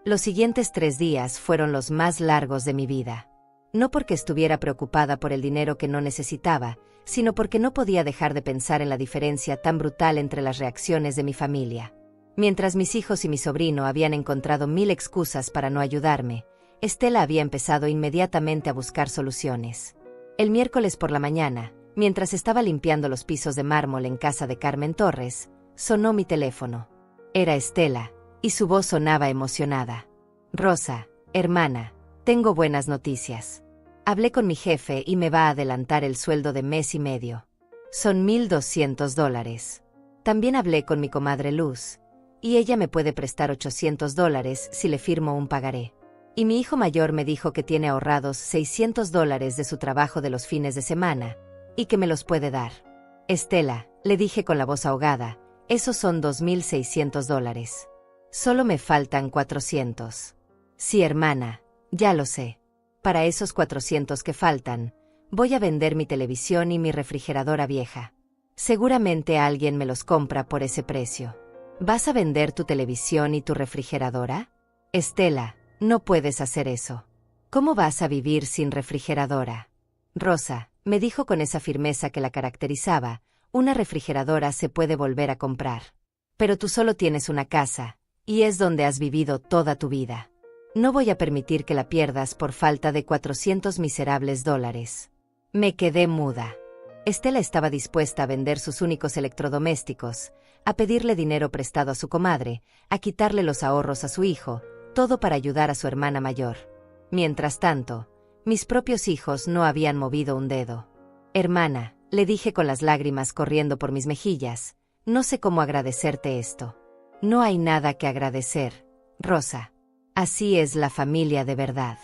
Los siguientes 3 días fueron los más largos de mi vida. No porque estuviera preocupada por el dinero que no necesitaba, sino porque no podía dejar de pensar en la diferencia tan brutal entre las reacciones de mi familia. Mientras mis hijos y mi sobrino habían encontrado 1000 excusas para no ayudarme, Estela había empezado inmediatamente a buscar soluciones. El miércoles por la mañana, mientras estaba limpiando los pisos de mármol en casa de Carmen Torres, sonó mi teléfono. Era Estela, y su voz sonaba emocionada. «Rosa, hermana, tengo buenas noticias. Hablé con mi jefe y me va a adelantar el sueldo de mes y medio. Son $1,200. También hablé con mi comadre Luz, y ella me puede prestar $800 si le firmo un pagaré. Y mi hijo mayor me dijo que tiene ahorrados $600 de su trabajo de los fines de semana, y que me los puede dar». «Estela», le dije con la voz ahogada, «esos son $2,600. Solo me faltan 400. «Sí, hermana, ya lo sé. Para esos 400 que faltan, voy a vender mi televisión y mi refrigeradora vieja. Seguramente alguien me los compra por ese precio». «¿Vas a vender tu televisión y tu refrigeradora? Estela, no puedes hacer eso. ¿Cómo vas a vivir sin refrigeradora?» «Rosa», me dijo con esa firmeza que la caracterizaba, «una refrigeradora se puede volver a comprar. Pero tú solo tienes una casa, y es donde has vivido toda tu vida. No voy a permitir que la pierdas por falta de 400 miserables dólares». Me quedé muda. Estela estaba dispuesta a vender sus únicos electrodomésticos, a pedirle dinero prestado a su comadre, a quitarle los ahorros a su hijo, todo para ayudar a su hermana mayor. Mientras tanto, Mis propios hijos no habían movido un dedo. Hermana, le dije con las lágrimas corriendo por mis mejillas, no sé cómo agradecerte esto. No hay nada que agradecer, Rosa. Así es la familia de verdad.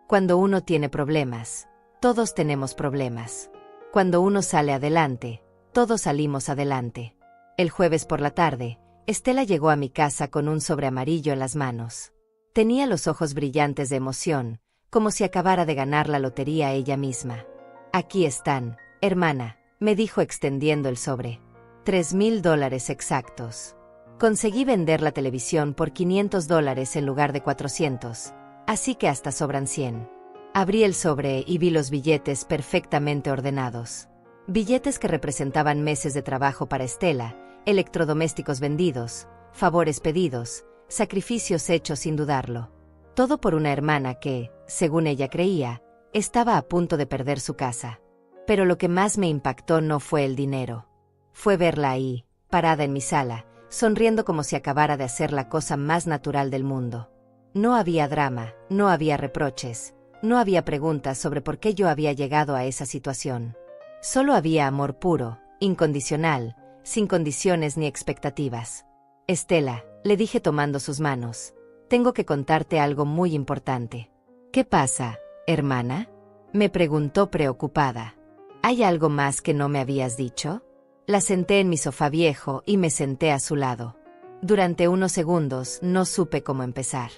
Cuando uno tiene problemas, todos tenemos problemas. Cuando uno sale adelante, todos salimos adelante. El jueves por la tarde, Estela llegó a mi casa con un sobre amarillo en las manos. Tenía los ojos brillantes de emoción, como si acabara de ganar la lotería ella misma. Aquí están, hermana, me dijo extendiendo el sobre. $3,000 exactos. Conseguí vender la televisión por $500 en lugar de 400, así que hasta sobran 100. Abrí el sobre y vi los billetes perfectamente ordenados. Billetes que representaban meses de trabajo para Estela, electrodomésticos vendidos, favores pedidos, sacrificios hechos sin dudarlo. Todo por una hermana que, según ella creía, estaba a punto de perder su casa. Pero lo que más me impactó no fue el dinero. Fue verla ahí, parada en mi sala, sonriendo como si acabara de hacer la cosa más natural del mundo. No había drama, no había reproches, no había preguntas sobre por qué yo había llegado a esa situación. Solo había amor puro, incondicional, sin condiciones ni expectativas. Estela, le dije tomando sus manos, tengo que contarte algo muy importante. ¿Qué pasa, hermana? Me preguntó preocupada. ¿Hay algo más que no me habías dicho? La senté en mi sofá viejo y me senté a su lado. Durante unos segundos no supe cómo empezar.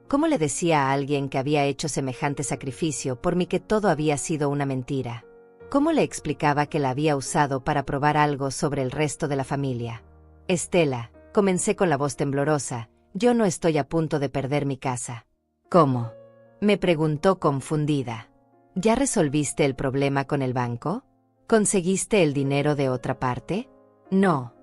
¿Cómo le decía a alguien que había hecho semejante sacrificio por mí que todo había sido una mentira? ¿Cómo le explicaba que la había usado para probar algo sobre el resto de la familia? Estela, comencé con la voz temblorosa, yo no estoy a punto de perder mi casa. ¿Cómo? Me preguntó confundida. ¿Ya resolviste el problema con el banco? ¿Conseguiste el dinero de otra parte? No.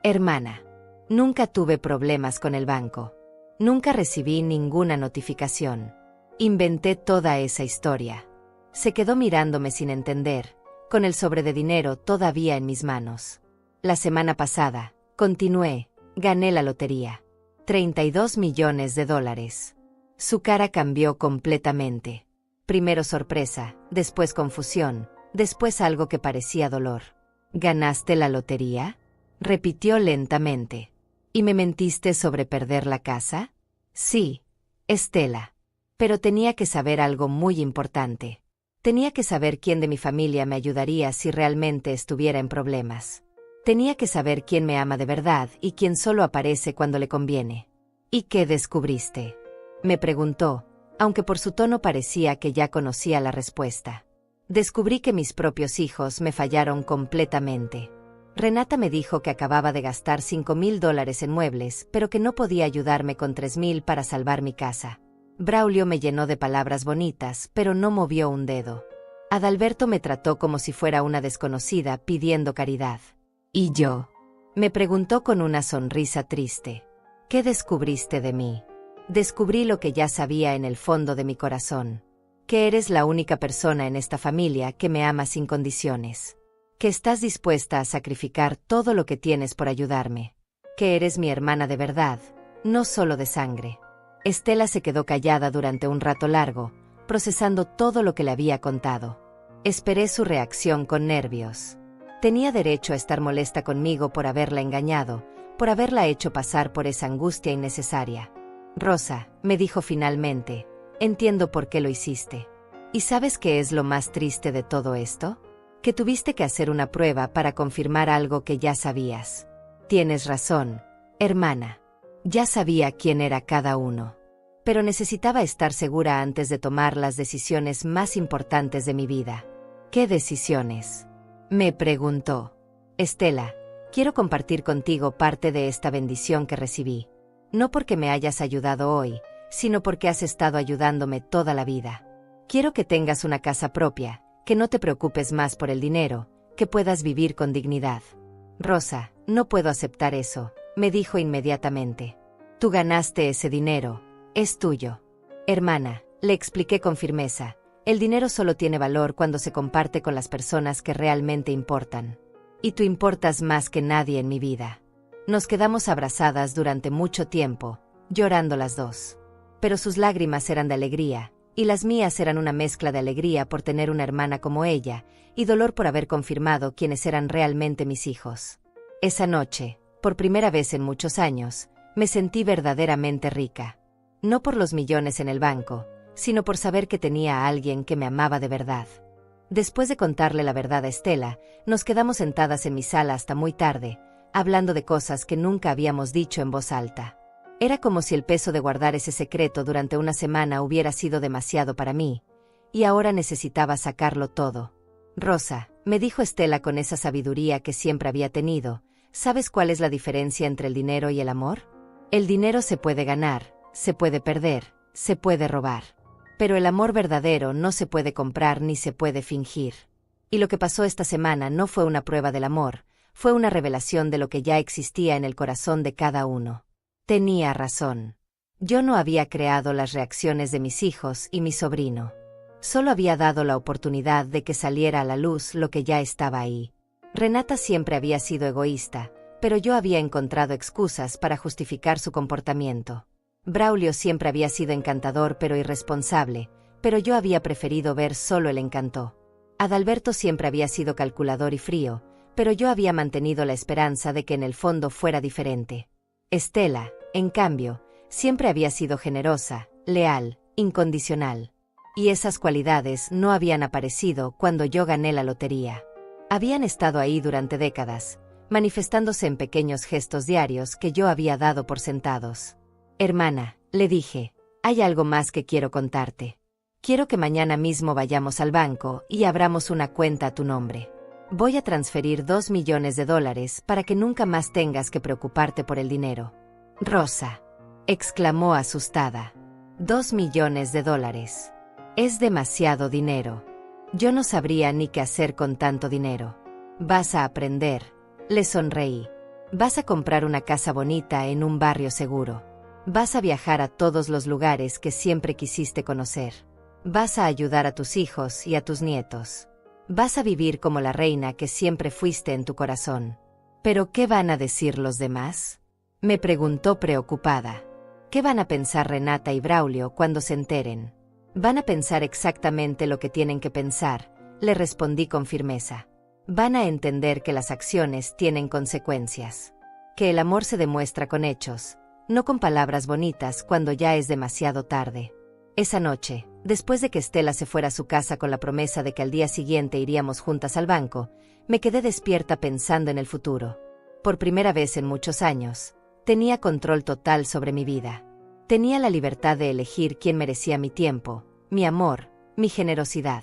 Hermana, nunca tuve problemas con el banco. Nunca recibí ninguna notificación. Inventé toda esa historia. Se quedó mirándome sin entender, con el sobre de dinero todavía en mis manos. La semana pasada, continué, gané la lotería. $32 millones. Su cara cambió completamente. Primero sorpresa, después confusión, después algo que parecía dolor. ¿Ganaste la lotería? Repitió lentamente. ¿Y me mentiste sobre perder la casa? Sí, Estela. Pero tenía que saber algo muy importante. Tenía que saber quién de mi familia me ayudaría si realmente estuviera en problemas. Tenía que saber quién me ama de verdad y quién solo aparece cuando le conviene. ¿Y qué descubriste? Me preguntó, aunque por su tono parecía que ya conocía la respuesta. Descubrí que mis propios hijos me fallaron completamente. Renata me dijo que acababa de gastar $5,000 en muebles, pero que no podía ayudarme con 3,000 para salvar mi casa. Braulio me llenó de palabras bonitas, pero no movió un dedo. Adalberto me trató como si fuera una desconocida pidiendo caridad. ¿Y yo? Me preguntó con una sonrisa triste. ¿Qué descubriste de mí? Descubrí lo que ya sabía en el fondo de mi corazón. Que eres la única persona en esta familia que me ama sin condiciones. Que estás dispuesta a sacrificar todo lo que tienes por ayudarme. Que eres mi hermana de verdad, no solo de sangre. Estela se quedó callada durante un rato largo, procesando todo lo que le había contado. Esperé su reacción con nervios. Tenía derecho a estar molesta conmigo por haberla engañado, por haberla hecho pasar por esa angustia innecesaria. Rosa, me dijo finalmente, entiendo por qué lo hiciste. ¿Y sabes qué es lo más triste de todo esto? Que tuviste que hacer una prueba para confirmar algo que ya sabías. Tienes razón, hermana. Ya sabía quién era cada uno. Pero necesitaba estar segura antes de tomar las decisiones más importantes de mi vida. ¿Qué decisiones? Me preguntó. Estela, quiero compartir contigo parte de esta bendición que recibí. No porque me hayas ayudado hoy, sino porque has estado ayudándome toda la vida. Quiero que tengas una casa propia, que no te preocupes más por el dinero, que puedas vivir con dignidad. Rosa, no puedo aceptar eso, me dijo inmediatamente. Tú ganaste ese dinero, es tuyo. Hermana, le expliqué con firmeza, el dinero solo tiene valor cuando se comparte con las personas que realmente importan. Y tú importas más que nadie en mi vida. Nos quedamos abrazadas durante mucho tiempo, llorando las dos. Pero sus lágrimas eran de alegría, y las mías eran una mezcla de alegría por tener una hermana como ella, y dolor por haber confirmado quiénes eran realmente mis hijos. Esa noche, por primera vez en muchos años, me sentí verdaderamente rica. No por los millones en el banco, sino por saber que tenía a alguien que me amaba de verdad. Después de contarle la verdad a Estela, nos quedamos sentadas en mi sala hasta muy tarde, hablando de cosas que nunca habíamos dicho en voz alta. Era como si el peso de guardar ese secreto durante una semana hubiera sido demasiado para mí, y ahora necesitaba sacarlo todo. Rosa, me dijo Estela con esa sabiduría que siempre había tenido, ¿sabes cuál es la diferencia entre el dinero y el amor? El dinero se puede ganar, se puede perder, se puede robar. Pero el amor verdadero no se puede comprar ni se puede fingir. Y lo que pasó esta semana no fue una prueba del amor, fue una revelación de lo que ya existía en el corazón de cada uno. Tenía razón. Yo no había creado las reacciones de mis hijos y mi sobrino. Solo había dado la oportunidad de que saliera a la luz lo que ya estaba ahí. Renata siempre había sido egoísta, pero yo había encontrado excusas para justificar su comportamiento. Braulio siempre había sido encantador pero irresponsable, pero yo había preferido ver solo el encanto. Adalberto siempre había sido calculador y frío, pero yo había mantenido la esperanza de que en el fondo fuera diferente. Estela, en cambio, siempre había sido generosa, leal, incondicional. Y esas cualidades no habían aparecido cuando yo gané la lotería. Habían estado ahí durante décadas, manifestándose en pequeños gestos diarios que yo había dado por sentados. Hermana, le dije, hay algo más que quiero contarte. Quiero que mañana mismo vayamos al banco y abramos una cuenta a tu nombre. Voy a transferir $2 millones para que nunca más tengas que preocuparte por el dinero. Rosa, exclamó asustada. $2 millones. Es demasiado dinero. Yo no sabría ni qué hacer con tanto dinero. Vas a aprender, le sonreí. Vas a comprar una casa bonita en un barrio seguro. Vas a viajar a todos los lugares que siempre quisiste conocer. Vas a ayudar a tus hijos y a tus nietos. Vas a vivir como la reina que siempre fuiste en tu corazón. ¿Pero qué van a decir los demás?, me preguntó preocupada. ¿Qué van a pensar Renata y Braulio cuando se enteren? Van a pensar exactamente lo que tienen que pensar, le respondí con firmeza. Van a entender que las acciones tienen consecuencias. Que el amor se demuestra con hechos, no con palabras bonitas cuando ya es demasiado tarde. Esa noche, después de que Estela se fuera a su casa con la promesa de que al día siguiente iríamos juntas al banco, me quedé despierta pensando en el futuro. Por primera vez en muchos años, tenía control total sobre mi vida. Tenía la libertad de elegir quién merecía mi tiempo, mi amor, mi generosidad.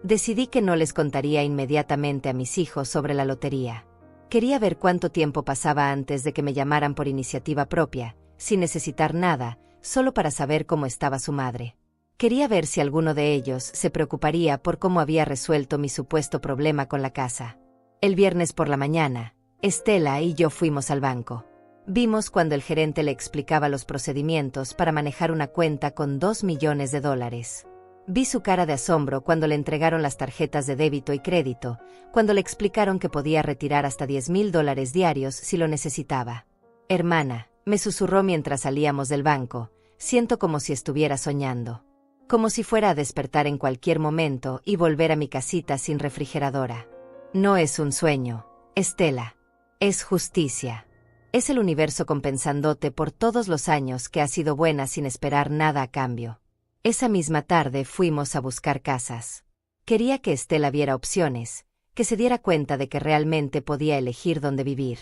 Decidí que no les contaría inmediatamente a mis hijos sobre la lotería. Quería ver cuánto tiempo pasaba antes de que me llamaran por iniciativa propia, sin necesitar nada, solo para saber cómo estaba su madre. Quería ver si alguno de ellos se preocuparía por cómo había resuelto mi supuesto problema con la casa. El viernes por la mañana, Estela y yo fuimos al banco. Vimos cuando el gerente le explicaba los procedimientos para manejar una cuenta con $2 millones. Vi su cara de asombro cuando le entregaron las tarjetas de débito y crédito, cuando le explicaron que podía retirar hasta $10,000 diarios si lo necesitaba. Hermana, me susurró mientras salíamos del banco, siento como si estuviera soñando. Como si fuera a despertar en cualquier momento y volver a mi casita sin refrigeradora. No es un sueño, Estela. Es justicia. Es el universo compensándote por todos los años que has sido buena sin esperar nada a cambio. Esa misma tarde fuimos a buscar casas. Quería que Estela viera opciones, que se diera cuenta de que realmente podía elegir dónde vivir.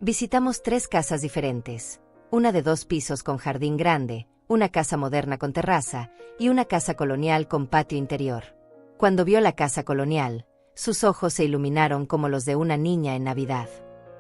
Visitamos 3 casas diferentes, una de 2 pisos con jardín grande, una casa moderna con terraza y una casa colonial con patio interior. Cuando vio la casa colonial, sus ojos se iluminaron como los de una niña en Navidad.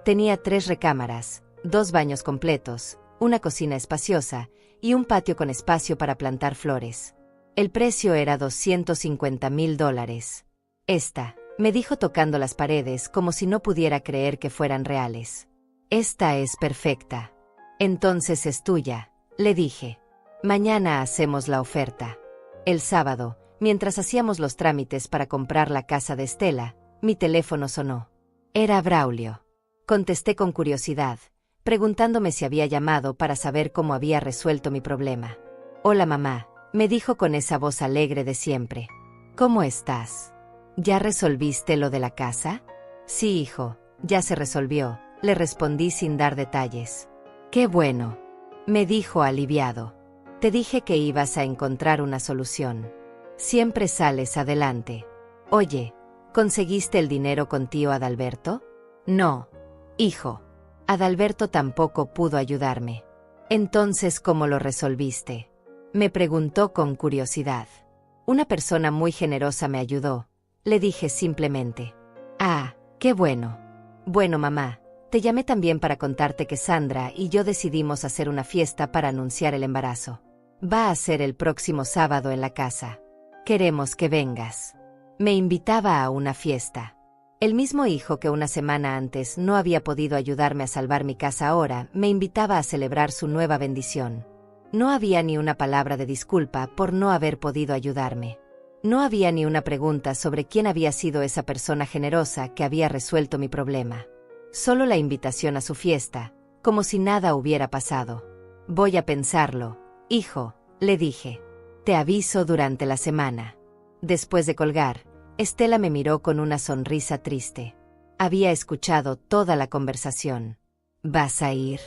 Tenía 3 recámaras, 2 baños completos, una cocina espaciosa y un patio con espacio para plantar flores. El precio era $250,000. Esta, me dijo tocando las paredes como si no pudiera creer que fueran reales. Esta es perfecta. Entonces es tuya, le dije. Mañana hacemos la oferta. El sábado, mientras hacíamos los trámites para comprar la casa de Estela, mi teléfono sonó. Era Braulio. Contesté con curiosidad, preguntándome si había llamado para saber cómo había resuelto mi problema. Hola mamá, Me dijo con esa voz alegre de siempre. ¿Cómo estás? ¿Ya resolviste lo de la casa? Sí, hijo, ya se resolvió, le respondí sin dar detalles. Qué bueno, me dijo aliviado. Te dije que ibas a encontrar una solución. Siempre sales adelante. Oye, ¿conseguiste el dinero con tío Adalberto? No, hijo. Adalberto tampoco pudo ayudarme. Entonces, ¿cómo lo resolviste? Me preguntó con curiosidad. Una persona muy generosa me ayudó. Le dije simplemente. Ah, qué bueno. Bueno, mamá, te llamé también para contarte que Sandra y yo decidimos hacer una fiesta para anunciar el embarazo. Va a ser el próximo sábado en la casa. Queremos que vengas. Me invitaba a una fiesta. El mismo hijo que una semana antes no había podido ayudarme a salvar mi casa ahora me invitaba a celebrar su nueva bendición. No había ni una palabra de disculpa por no haber podido ayudarme. No había ni una pregunta sobre quién había sido esa persona generosa que había resuelto mi problema. Solo la invitación a su fiesta, como si nada hubiera pasado. Voy a pensarlo, hijo, le dije. Te aviso durante la semana. Después de colgar, Estela me miró con una sonrisa triste. Había escuchado toda la conversación. ¿Vas a ir?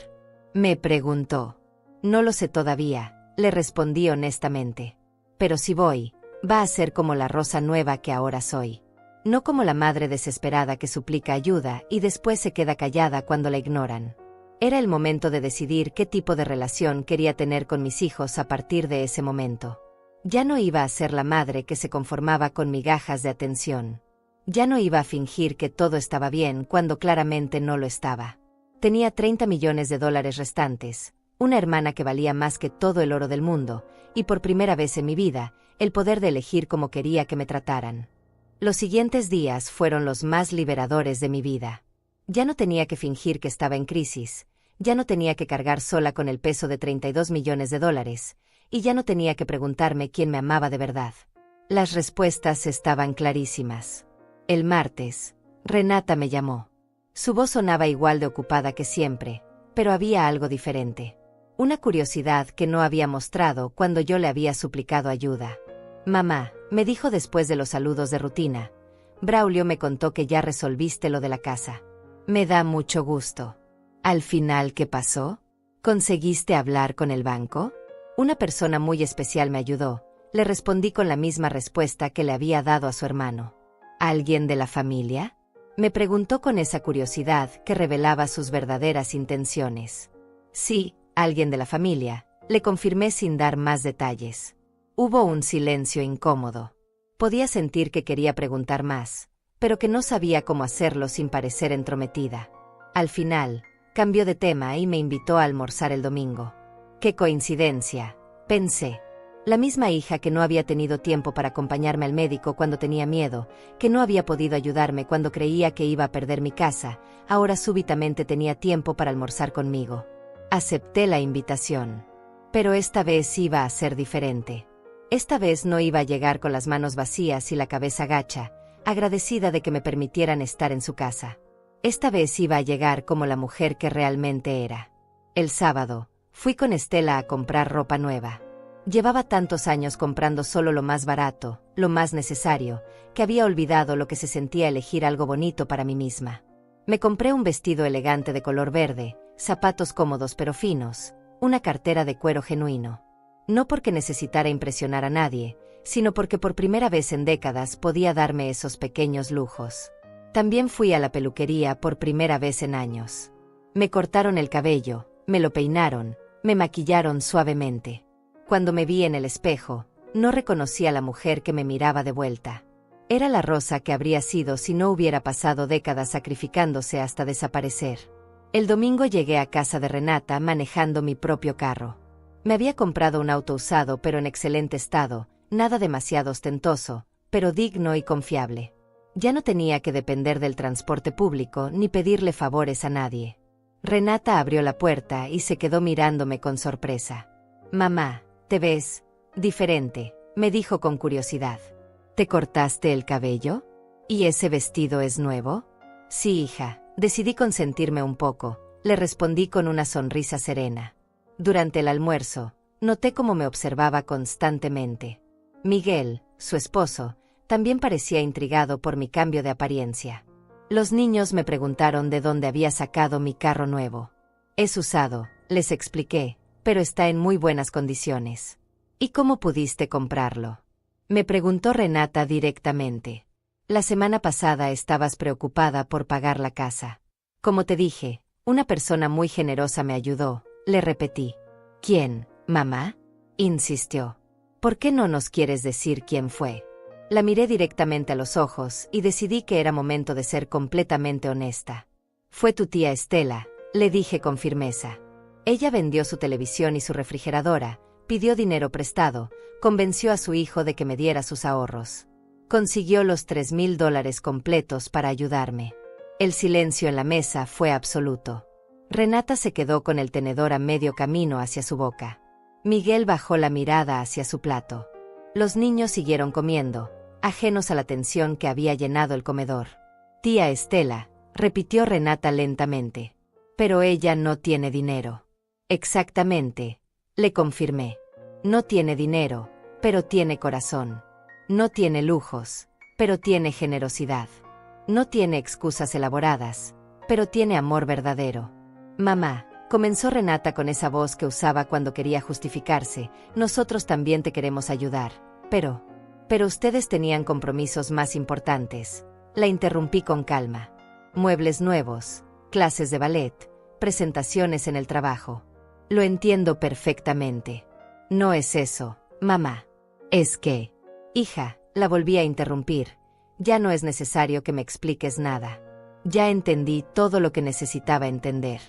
Me preguntó. No lo sé todavía, le respondí honestamente. Pero si voy, va a ser como la Rosa nueva que ahora soy. No como la madre desesperada que suplica ayuda y después se queda callada cuando la ignoran. Era el momento de decidir qué tipo de relación quería tener con mis hijos a partir de ese momento. Ya no iba a ser la madre que se conformaba con migajas de atención. Ya no iba a fingir que todo estaba bien cuando claramente no lo estaba. Tenía $30 millones restantes, una hermana que valía más que todo el oro del mundo, y por primera vez en mi vida, el poder de elegir cómo quería que me trataran. Los siguientes días fueron los más liberadores de mi vida. Ya no tenía que fingir que estaba en crisis, ya no tenía que cargar sola con el peso de $32 millones, y ya no tenía que preguntarme quién me amaba de verdad. Las respuestas estaban clarísimas. El martes, Renata me llamó. Su voz sonaba igual de ocupada que siempre, pero había algo diferente. Una curiosidad que no había mostrado cuando yo le había suplicado ayuda. Mamá, me dijo después de los saludos de rutina, Braulio me contó que ya resolviste lo de la casa. Me da mucho gusto. ¿Al final qué pasó? ¿Conseguiste hablar con el banco? Una persona muy especial me ayudó, le respondí con la misma respuesta que le había dado a su hermano. ¿Alguien de la familia? Me preguntó con esa curiosidad que revelaba sus verdaderas intenciones. Sí, alguien de la familia, le confirmé sin dar más detalles. Hubo un silencio incómodo. Podía sentir que quería preguntar más, pero que no sabía cómo hacerlo sin parecer entrometida. Al final, cambió de tema y me invitó a almorzar el domingo. ¡Qué coincidencia!, pensé. La misma hija que no había tenido tiempo para acompañarme al médico cuando tenía miedo, que no había podido ayudarme cuando creía que iba a perder mi casa, ahora súbitamente tenía tiempo para almorzar conmigo. Acepté la invitación. Pero esta vez iba a ser diferente. Esta vez no iba a llegar con las manos vacías y la cabeza gacha, agradecida de que me permitieran estar en su casa. Esta vez iba a llegar como la mujer que realmente era. El sábado, fui con Estela a comprar ropa nueva. Llevaba tantos años comprando solo lo más barato, lo más necesario, que había olvidado lo que se sentía elegir algo bonito para mí misma. Me compré un vestido elegante de color verde, zapatos cómodos pero finos, una cartera de cuero genuino. No porque necesitara impresionar a nadie, sino porque por primera vez en décadas podía darme esos pequeños lujos. También fui a la peluquería por primera vez en años. Me cortaron el cabello, me lo peinaron, me maquillaron suavemente. Cuando me vi en el espejo, no reconocí a la mujer que me miraba de vuelta. Era la Rosa que habría sido si no hubiera pasado décadas sacrificándose hasta desaparecer. El domingo llegué a casa de Renata manejando mi propio carro. Me había comprado un auto usado pero en excelente estado, nada demasiado ostentoso, pero digno y confiable. Ya no tenía que depender del transporte público ni pedirle favores a nadie. Renata abrió la puerta y se quedó mirándome con sorpresa. «Mamá, ¿te ves diferente?», me dijo con curiosidad. «¿Te cortaste el cabello? ¿Y ese vestido es nuevo?». «Sí, hija, decidí consentirme un poco», le respondí con una sonrisa serena. Durante el almuerzo, Noté cómo me observaba constantemente. Miguel, su esposo, también parecía intrigado por mi cambio de apariencia. Los niños me preguntaron de dónde había sacado mi carro nuevo. Es usado, les expliqué, pero está en muy buenas condiciones. ¿Y cómo pudiste comprarlo? Me preguntó Renata directamente. La semana pasada estabas preocupada por pagar la casa. Como te dije, una persona muy generosa me ayudó, le repetí. ¿Quién, mamá? Insistió. ¿Por qué no nos quieres decir quién fue? La miré directamente a los ojos y decidí que era momento de ser completamente honesta. Fue tu tía Estela, le dije con firmeza. Ella vendió su televisión y su refrigeradora, pidió dinero prestado, convenció a su hijo de que me diera sus ahorros. Consiguió los $3,000 completos para ayudarme. El silencio en la mesa fue absoluto. Renata se quedó con el tenedor a medio camino hacia su boca. Miguel bajó la mirada hacia su plato. Los niños siguieron comiendo, ajenos a la tensión que había llenado el comedor. Tía Estela, repitió Renata lentamente. Pero ella no tiene dinero. Exactamente, le confirmé. No tiene dinero, pero tiene corazón. No tiene lujos, pero tiene generosidad. No tiene excusas elaboradas, pero tiene amor verdadero. Mamá, comenzó Renata con esa voz que usaba cuando quería justificarse, nosotros también te queremos ayudar, pero ustedes tenían compromisos más importantes. La interrumpí con calma. Muebles nuevos, clases de ballet, presentaciones en el trabajo. Lo entiendo perfectamente. No es eso, mamá. Es que... Hija, la volví a interrumpir. Ya no es necesario que me expliques nada. Ya entendí todo lo que necesitaba entender.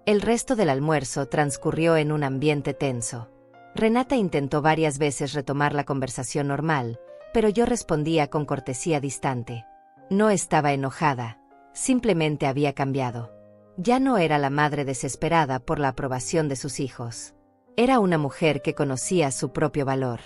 El resto del almuerzo transcurrió en un ambiente tenso. Renata intentó varias veces retomar la conversación normal, pero yo respondía con cortesía distante. No estaba enojada, simplemente había cambiado. Ya no era la madre desesperada por la aprobación de sus hijos. Era una mujer que conocía su propio valor.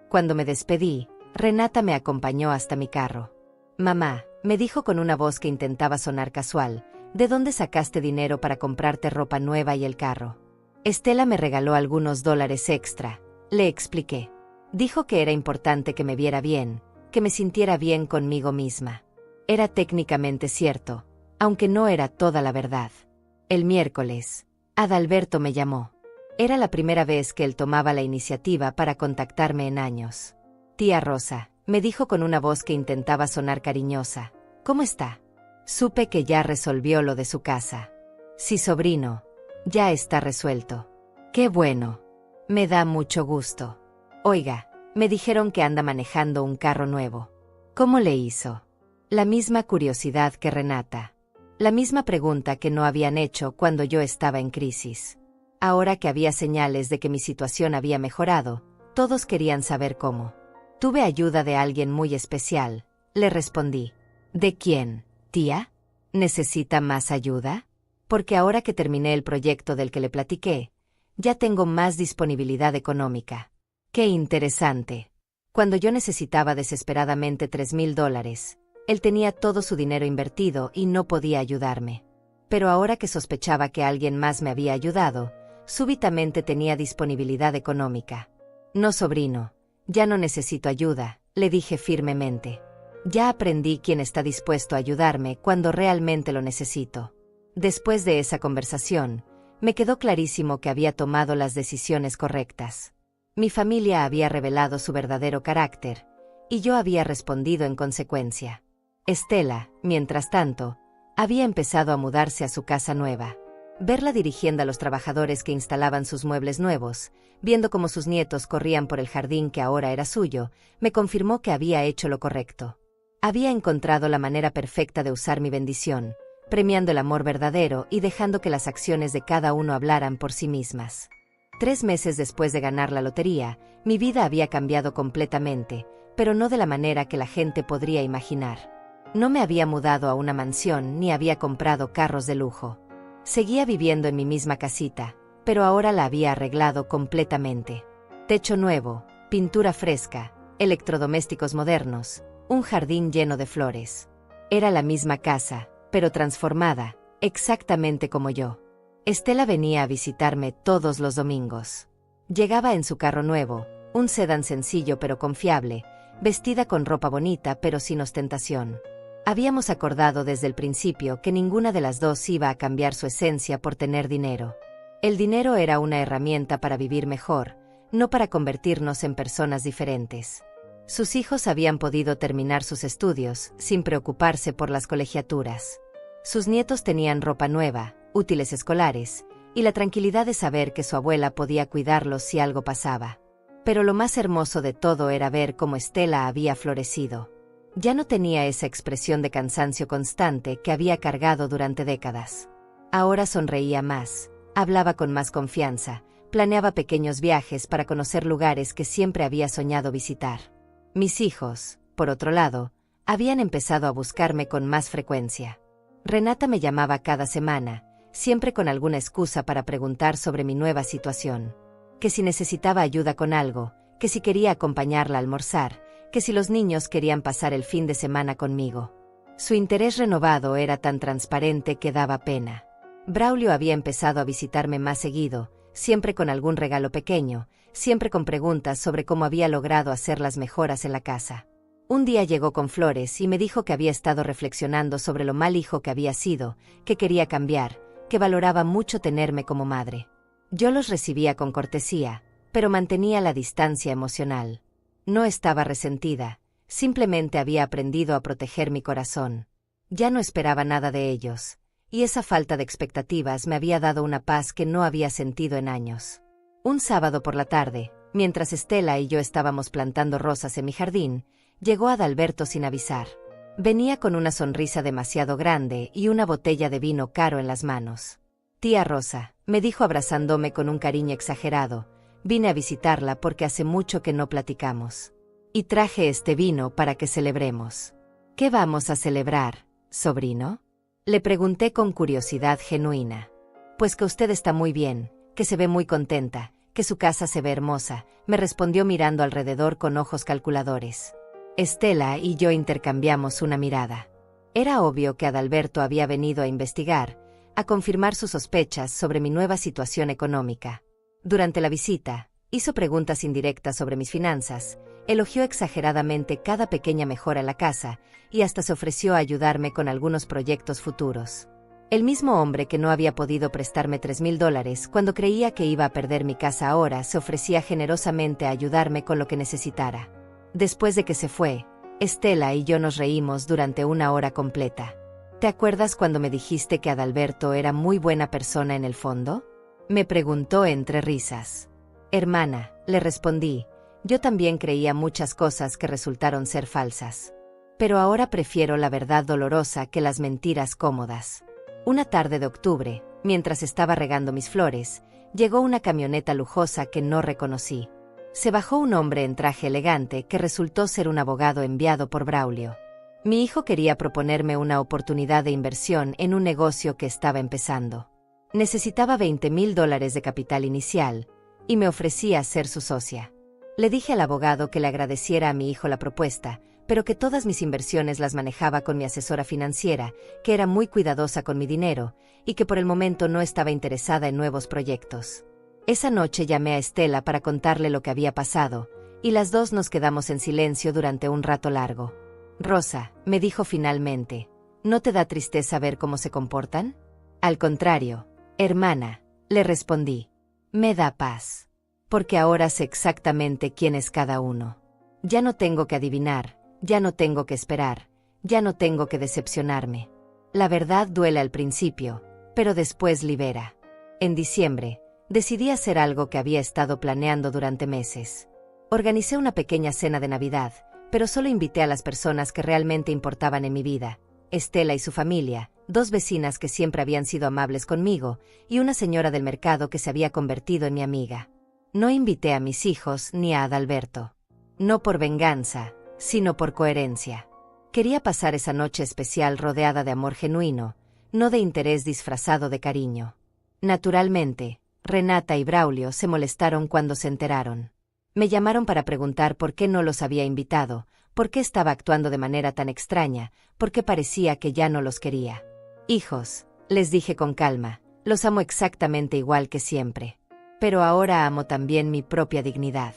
Cuando me despedí, Renata me acompañó hasta mi carro. Mamá, me dijo con una voz que intentaba sonar casual, ¿de dónde sacaste dinero para comprarte ropa nueva y el carro? Estela me regaló algunos dólares extra, le expliqué. Dijo que era importante que me viera bien, que me sintiera bien conmigo misma. Era técnicamente cierto, aunque no era toda la verdad. El miércoles, Adalberto me llamó. Era la primera vez que él tomaba la iniciativa para contactarme en años. Tía Rosa, me dijo con una voz que intentaba sonar cariñosa. ¿Cómo está? Supe que ya resolvió lo de su casa. Sí, sobrino, ya está resuelto. ¡Qué bueno! Me da mucho gusto. Oiga, me dijeron que anda manejando un carro nuevo. ¿Cómo le hizo? La misma curiosidad que Renata. La misma pregunta que no habían hecho cuando yo estaba en crisis. Ahora que había señales de que mi situación había mejorado, todos querían saber cómo. Tuve ayuda de alguien muy especial, le respondí. ¿De quién, tía? ¿Necesita más ayuda? Porque ahora que terminé el proyecto del que le platiqué, ya tengo más disponibilidad económica. ¡Qué interesante! Cuando yo necesitaba desesperadamente $3,000, él tenía todo su dinero invertido y no podía ayudarme. Pero ahora que sospechaba que alguien más me había ayudado, súbitamente tenía disponibilidad económica. No, sobrino, ya no necesito ayuda, le dije firmemente. Ya aprendí quién está dispuesto a ayudarme cuando realmente lo necesito. Después de esa conversación, me quedó clarísimo que había tomado las decisiones correctas. Mi familia había revelado su verdadero carácter, y yo había respondido en consecuencia. Estela, mientras tanto, había empezado a mudarse a su casa nueva. Verla dirigiendo a los trabajadores que instalaban sus muebles nuevos, viendo cómo sus nietos corrían por el jardín que ahora era suyo, me confirmó que había hecho lo correcto. Había encontrado la manera perfecta de usar mi bendición, premiando el amor verdadero y dejando que las acciones de cada uno hablaran por sí mismas. 3 meses después de ganar la lotería, mi vida había cambiado completamente, pero no de la manera que la gente podría imaginar. No me había mudado a una mansión ni había comprado carros de lujo. Seguía viviendo en mi misma casita, pero ahora la había arreglado completamente. Techo nuevo, pintura fresca, electrodomésticos modernos, un jardín lleno de flores. Era la misma casa, pero transformada, exactamente como yo. Estela venía a visitarme todos los domingos. Llegaba en su carro nuevo, un sedán sencillo pero confiable, vestida con ropa bonita pero sin ostentación. Habíamos acordado desde el principio que ninguna de las dos iba a cambiar su esencia por tener dinero. El dinero era una herramienta para vivir mejor, no para convertirnos en personas diferentes. Sus hijos habían podido terminar sus estudios, sin preocuparse por las colegiaturas. Sus nietos tenían ropa nueva, útiles escolares, y la tranquilidad de saber que su abuela podía cuidarlos si algo pasaba. Pero lo más hermoso de todo era ver cómo Estela había florecido. Ya no tenía esa expresión de cansancio constante que había cargado durante décadas. Ahora sonreía más, hablaba con más confianza, planeaba pequeños viajes para conocer lugares que siempre había soñado visitar. Mis hijos, por otro lado, habían empezado a buscarme con más frecuencia. Renata me llamaba cada semana, siempre con alguna excusa para preguntar sobre mi nueva situación. Que si necesitaba ayuda con algo, que si quería acompañarla a almorzar, que si los niños querían pasar el fin de semana conmigo. Su interés renovado era tan transparente que daba pena. Braulio había empezado a visitarme más seguido, siempre con algún regalo pequeño, siempre con preguntas sobre cómo había logrado hacer las mejoras en la casa. Un día llegó con flores y me dijo que había estado reflexionando sobre lo mal hijo que había sido, que quería cambiar, que valoraba mucho tenerme como madre. Yo los recibía con cortesía, pero mantenía la distancia emocional. No estaba resentida, simplemente había aprendido a proteger mi corazón. Ya no esperaba nada de ellos, y esa falta de expectativas me había dado una paz que no había sentido en años. Un sábado por la tarde, mientras Estela y yo estábamos plantando rosas en mi jardín, llegó Adalberto sin avisar. Venía con una sonrisa demasiado grande y una botella de vino caro en las manos. «Tía Rosa», me dijo abrazándome con un cariño exagerado, «vine a visitarla porque hace mucho que no platicamos. Y traje este vino para que celebremos». «¿Qué vamos a celebrar, sobrino?», le pregunté con curiosidad genuina. «Pues que usted está muy bien, que se ve muy contenta, que su casa se ve hermosa», me respondió mirando alrededor con ojos calculadores. Estela y yo intercambiamos una mirada. Era obvio que Adalberto había venido a investigar, a confirmar sus sospechas sobre mi nueva situación económica. Durante la visita, hizo preguntas indirectas sobre mis finanzas, elogió exageradamente cada pequeña mejora en la casa y hasta se ofreció a ayudarme con algunos proyectos futuros. El mismo hombre que no había podido prestarme $3,000 cuando creía que iba a perder mi casa ahora se ofrecía generosamente a ayudarme con lo que necesitara. Después de que se fue, Estela y yo nos reímos durante una hora completa. ¿Te acuerdas cuando me dijiste que Adalberto era muy buena persona en el fondo?, me preguntó entre risas. Hermana, le respondí, yo también creía muchas cosas que resultaron ser falsas. Pero ahora prefiero la verdad dolorosa que las mentiras cómodas. Una tarde de octubre, mientras estaba regando mis flores, llegó una camioneta lujosa que no reconocí. Se bajó un hombre en traje elegante que resultó ser un abogado enviado por Braulio. Mi hijo quería proponerme una oportunidad de inversión en un negocio que estaba empezando. Necesitaba $20,000 de capital inicial, y me ofrecía ser su socia. Le dije al abogado que le agradeciera a mi hijo la propuesta, pero que todas mis inversiones las manejaba con mi asesora financiera, que era muy cuidadosa con mi dinero, y que por el momento no estaba interesada en nuevos proyectos. Esa noche llamé a Estela para contarle lo que había pasado, y las dos nos quedamos en silencio durante un rato largo. Rosa, me dijo finalmente, ¿no te da tristeza ver cómo se comportan? Al contrario, hermana, le respondí. Me da paz. Porque ahora sé exactamente quién es cada uno. Ya no tengo que adivinar, ya no tengo que esperar, ya no tengo que decepcionarme. La verdad duele al principio, pero después libera. En diciembre, decidí hacer algo que había estado planeando durante meses. Organicé una pequeña cena de Navidad, pero solo invité a las personas que realmente importaban en mi vida: Estela y su familia, 2 vecinas que siempre habían sido amables conmigo, y una señora del mercado que se había convertido en mi amiga. No invité a mis hijos ni a Adalberto. No por venganza, sino por coherencia. Quería pasar esa noche especial rodeada de amor genuino, no de interés disfrazado de cariño. Naturalmente, Renata y Braulio se molestaron cuando se enteraron. Me llamaron para preguntar por qué no los había invitado, por qué estaba actuando de manera tan extraña, por qué parecía que ya no los quería. Hijos, les dije con calma, los amo exactamente igual que siempre. Pero ahora amo también mi propia dignidad.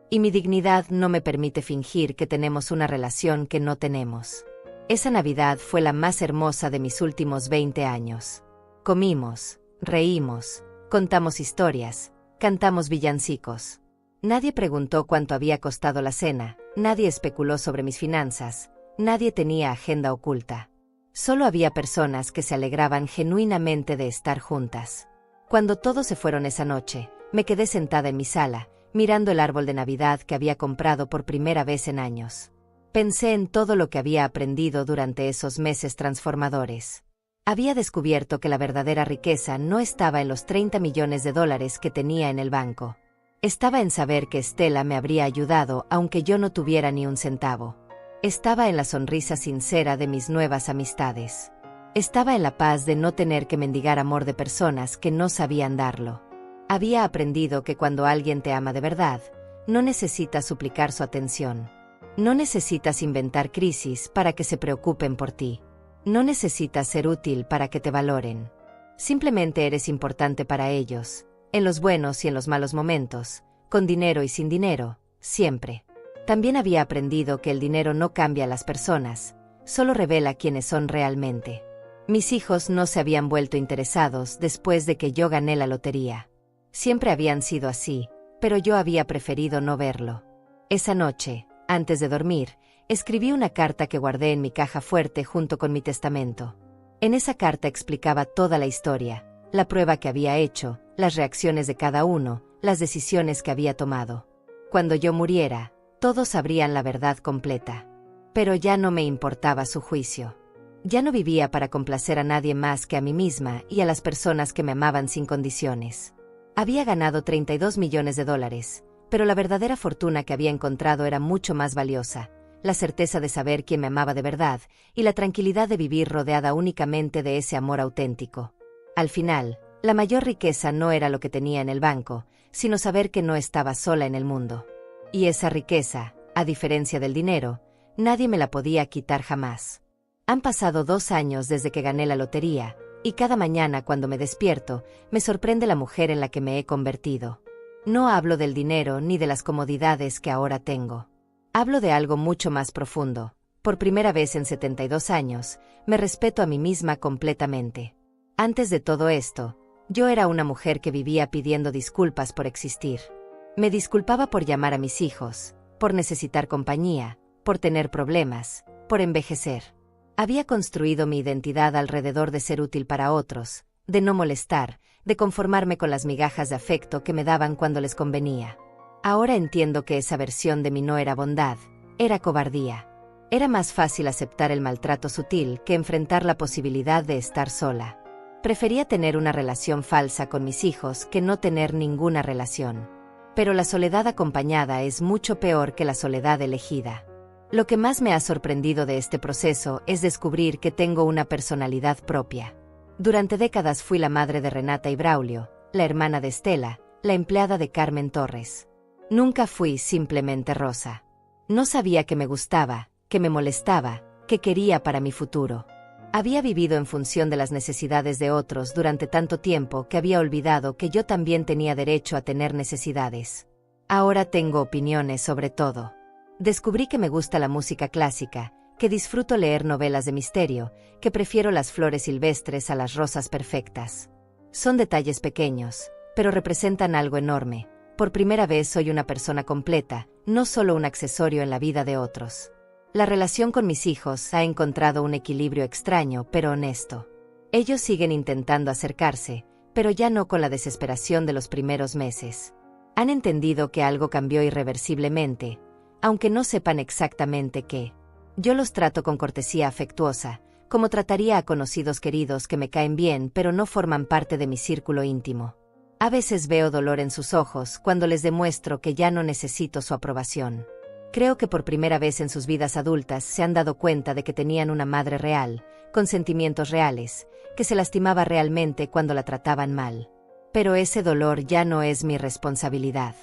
Y mi dignidad no me permite fingir que tenemos una relación que no tenemos. Esa Navidad fue la más hermosa de mis últimos 20 años. Comimos, reímos, contamos historias, cantamos villancicos. Nadie preguntó cuánto había costado la cena, nadie especuló sobre mis finanzas, nadie tenía agenda oculta. Solo había personas que se alegraban genuinamente de estar juntas. Cuando todos se fueron esa noche, me quedé sentada en mi sala, mirando el árbol de Navidad que había comprado por primera vez en años. Pensé en todo lo que había aprendido durante esos meses transformadores. Había descubierto que la verdadera riqueza no estaba en los 30 millones de dólares que tenía en el banco. Estaba en saber que Stella me habría ayudado aunque yo no tuviera ni un centavo. Estaba en la sonrisa sincera de mis nuevas amistades. Estaba en la paz de no tener que mendigar amor de personas que no sabían darlo. Había aprendido que cuando alguien te ama de verdad, no necesitas suplicar su atención. No necesitas inventar crisis para que se preocupen por ti. No necesitas ser útil para que te valoren. Simplemente eres importante para ellos, en los buenos y en los malos momentos, con dinero y sin dinero, siempre. También había aprendido que el dinero no cambia a las personas, solo revela quiénes son realmente. Mis hijos no se habían vuelto interesados después de que yo gané la lotería. Siempre habían sido así, pero yo había preferido no verlo. Esa noche, antes de dormir, escribí una carta que guardé en mi caja fuerte junto con mi testamento. En esa carta explicaba toda la historia, la prueba que había hecho, las reacciones de cada uno, las decisiones que había tomado. Cuando yo muriera, todos sabrían la verdad completa. Pero ya no me importaba su juicio. Ya no vivía para complacer a nadie más que a mí misma y a las personas que me amaban sin condiciones. Había ganado 32 millones de dólares, pero la verdadera fortuna que había encontrado era mucho más valiosa, la certeza de saber quién me amaba de verdad y la tranquilidad de vivir rodeada únicamente de ese amor auténtico. Al final, la mayor riqueza no era lo que tenía en el banco, sino saber que no estaba sola en el mundo. Y esa riqueza, a diferencia del dinero, nadie me la podía quitar jamás. Han pasado 2 años desde que gané la lotería, y cada mañana cuando me despierto, me sorprende la mujer en la que me he convertido. No hablo del dinero ni de las comodidades que ahora tengo. Hablo de algo mucho más profundo. Por primera vez en 72 años, me respeto a mí misma completamente. Antes de todo esto, yo era una mujer que vivía pidiendo disculpas por existir. Me disculpaba por llamar a mis hijos, por necesitar compañía, por tener problemas, por envejecer. Había construido mi identidad alrededor de ser útil para otros, de no molestar, de conformarme con las migajas de afecto que me daban cuando les convenía. Ahora entiendo que esa versión de mí no era bondad, era cobardía. Era más fácil aceptar el maltrato sutil que enfrentar la posibilidad de estar sola. Prefería tener una relación falsa con mis hijos que no tener ninguna relación. Pero la soledad acompañada es mucho peor que la soledad elegida. Lo que más me ha sorprendido de este proceso es descubrir que tengo una personalidad propia. Durante décadas fui la madre de Renata y Braulio, la hermana de Stella, la empleada de Carmen Torres. Nunca fui simplemente Rosa. No sabía que me gustaba, que me molestaba, que quería para mi futuro. Había vivido en función de las necesidades de otros durante tanto tiempo que había olvidado que yo también tenía derecho a tener necesidades. Ahora tengo opiniones sobre todo. Descubrí que me gusta la música clásica, que disfruto leer novelas de misterio, que prefiero las flores silvestres a las rosas perfectas. Son detalles pequeños, pero representan algo enorme. Por primera vez soy una persona completa, no solo un accesorio en la vida de otros. La relación con mis hijos ha encontrado un equilibrio extraño pero honesto. Ellos siguen intentando acercarse, pero ya no con la desesperación de los primeros meses. Han entendido que algo cambió irreversiblemente, aunque no sepan exactamente qué. Yo los trato con cortesía afectuosa, como trataría a conocidos queridos que me caen bien pero no forman parte de mi círculo íntimo. A veces veo dolor en sus ojos cuando les demuestro que ya no necesito su aprobación. Creo que por primera vez en sus vidas adultas se han dado cuenta de que tenían una madre real, con sentimientos reales, que se lastimaba realmente cuando la trataban mal. Pero ese dolor ya no es mi responsabilidad.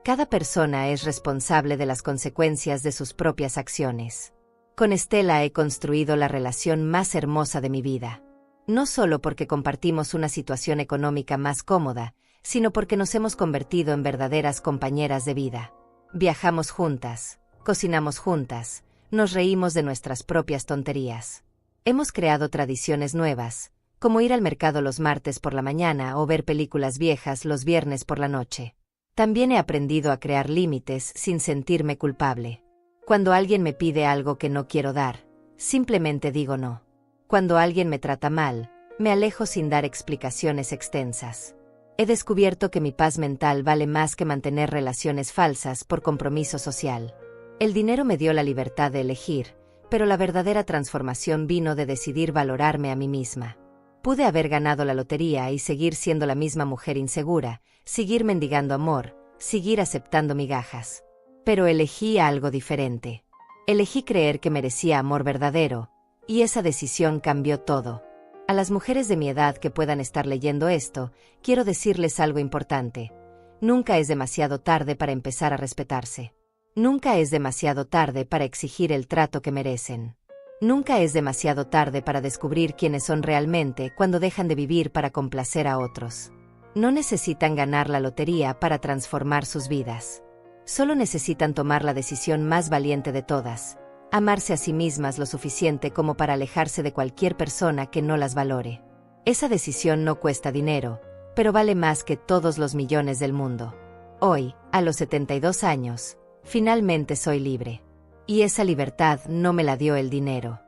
Cada persona es responsable de las consecuencias de sus propias acciones. Con Stella he construido la relación más hermosa de mi vida. No solo porque compartimos una situación económica más cómoda, sino porque nos hemos convertido en verdaderas compañeras de vida. Viajamos juntas, cocinamos juntas, nos reímos de nuestras propias tonterías. Hemos creado tradiciones nuevas, como ir al mercado los martes por la mañana o ver películas viejas los viernes por la noche. También he aprendido a crear límites sin sentirme culpable. Cuando alguien me pide algo que no quiero dar, simplemente digo no. Cuando alguien me trata mal, me alejo sin dar explicaciones extensas. He descubierto que mi paz mental vale más que mantener relaciones falsas por compromiso social. El dinero me dio la libertad de elegir, pero la verdadera transformación vino de decidir valorarme a mí misma. Pude haber ganado la lotería y seguir siendo la misma mujer insegura, seguir mendigando amor, seguir aceptando migajas. Pero elegí algo diferente. Elegí creer que merecía amor verdadero, y esa decisión cambió todo. A las mujeres de mi edad que puedan estar leyendo esto, quiero decirles algo importante. Nunca es demasiado tarde para empezar a respetarse. Nunca es demasiado tarde para exigir el trato que merecen. Nunca es demasiado tarde para descubrir quiénes son realmente cuando dejan de vivir para complacer a otros. No necesitan ganar la lotería para transformar sus vidas. Solo necesitan tomar la decisión más valiente de todas: amarse a sí mismas lo suficiente como para alejarse de cualquier persona que no las valore. Esa decisión no cuesta dinero, pero vale más que todos los millones del mundo. Hoy, a los 72 años, finalmente soy libre. Y esa libertad no me la dio el dinero.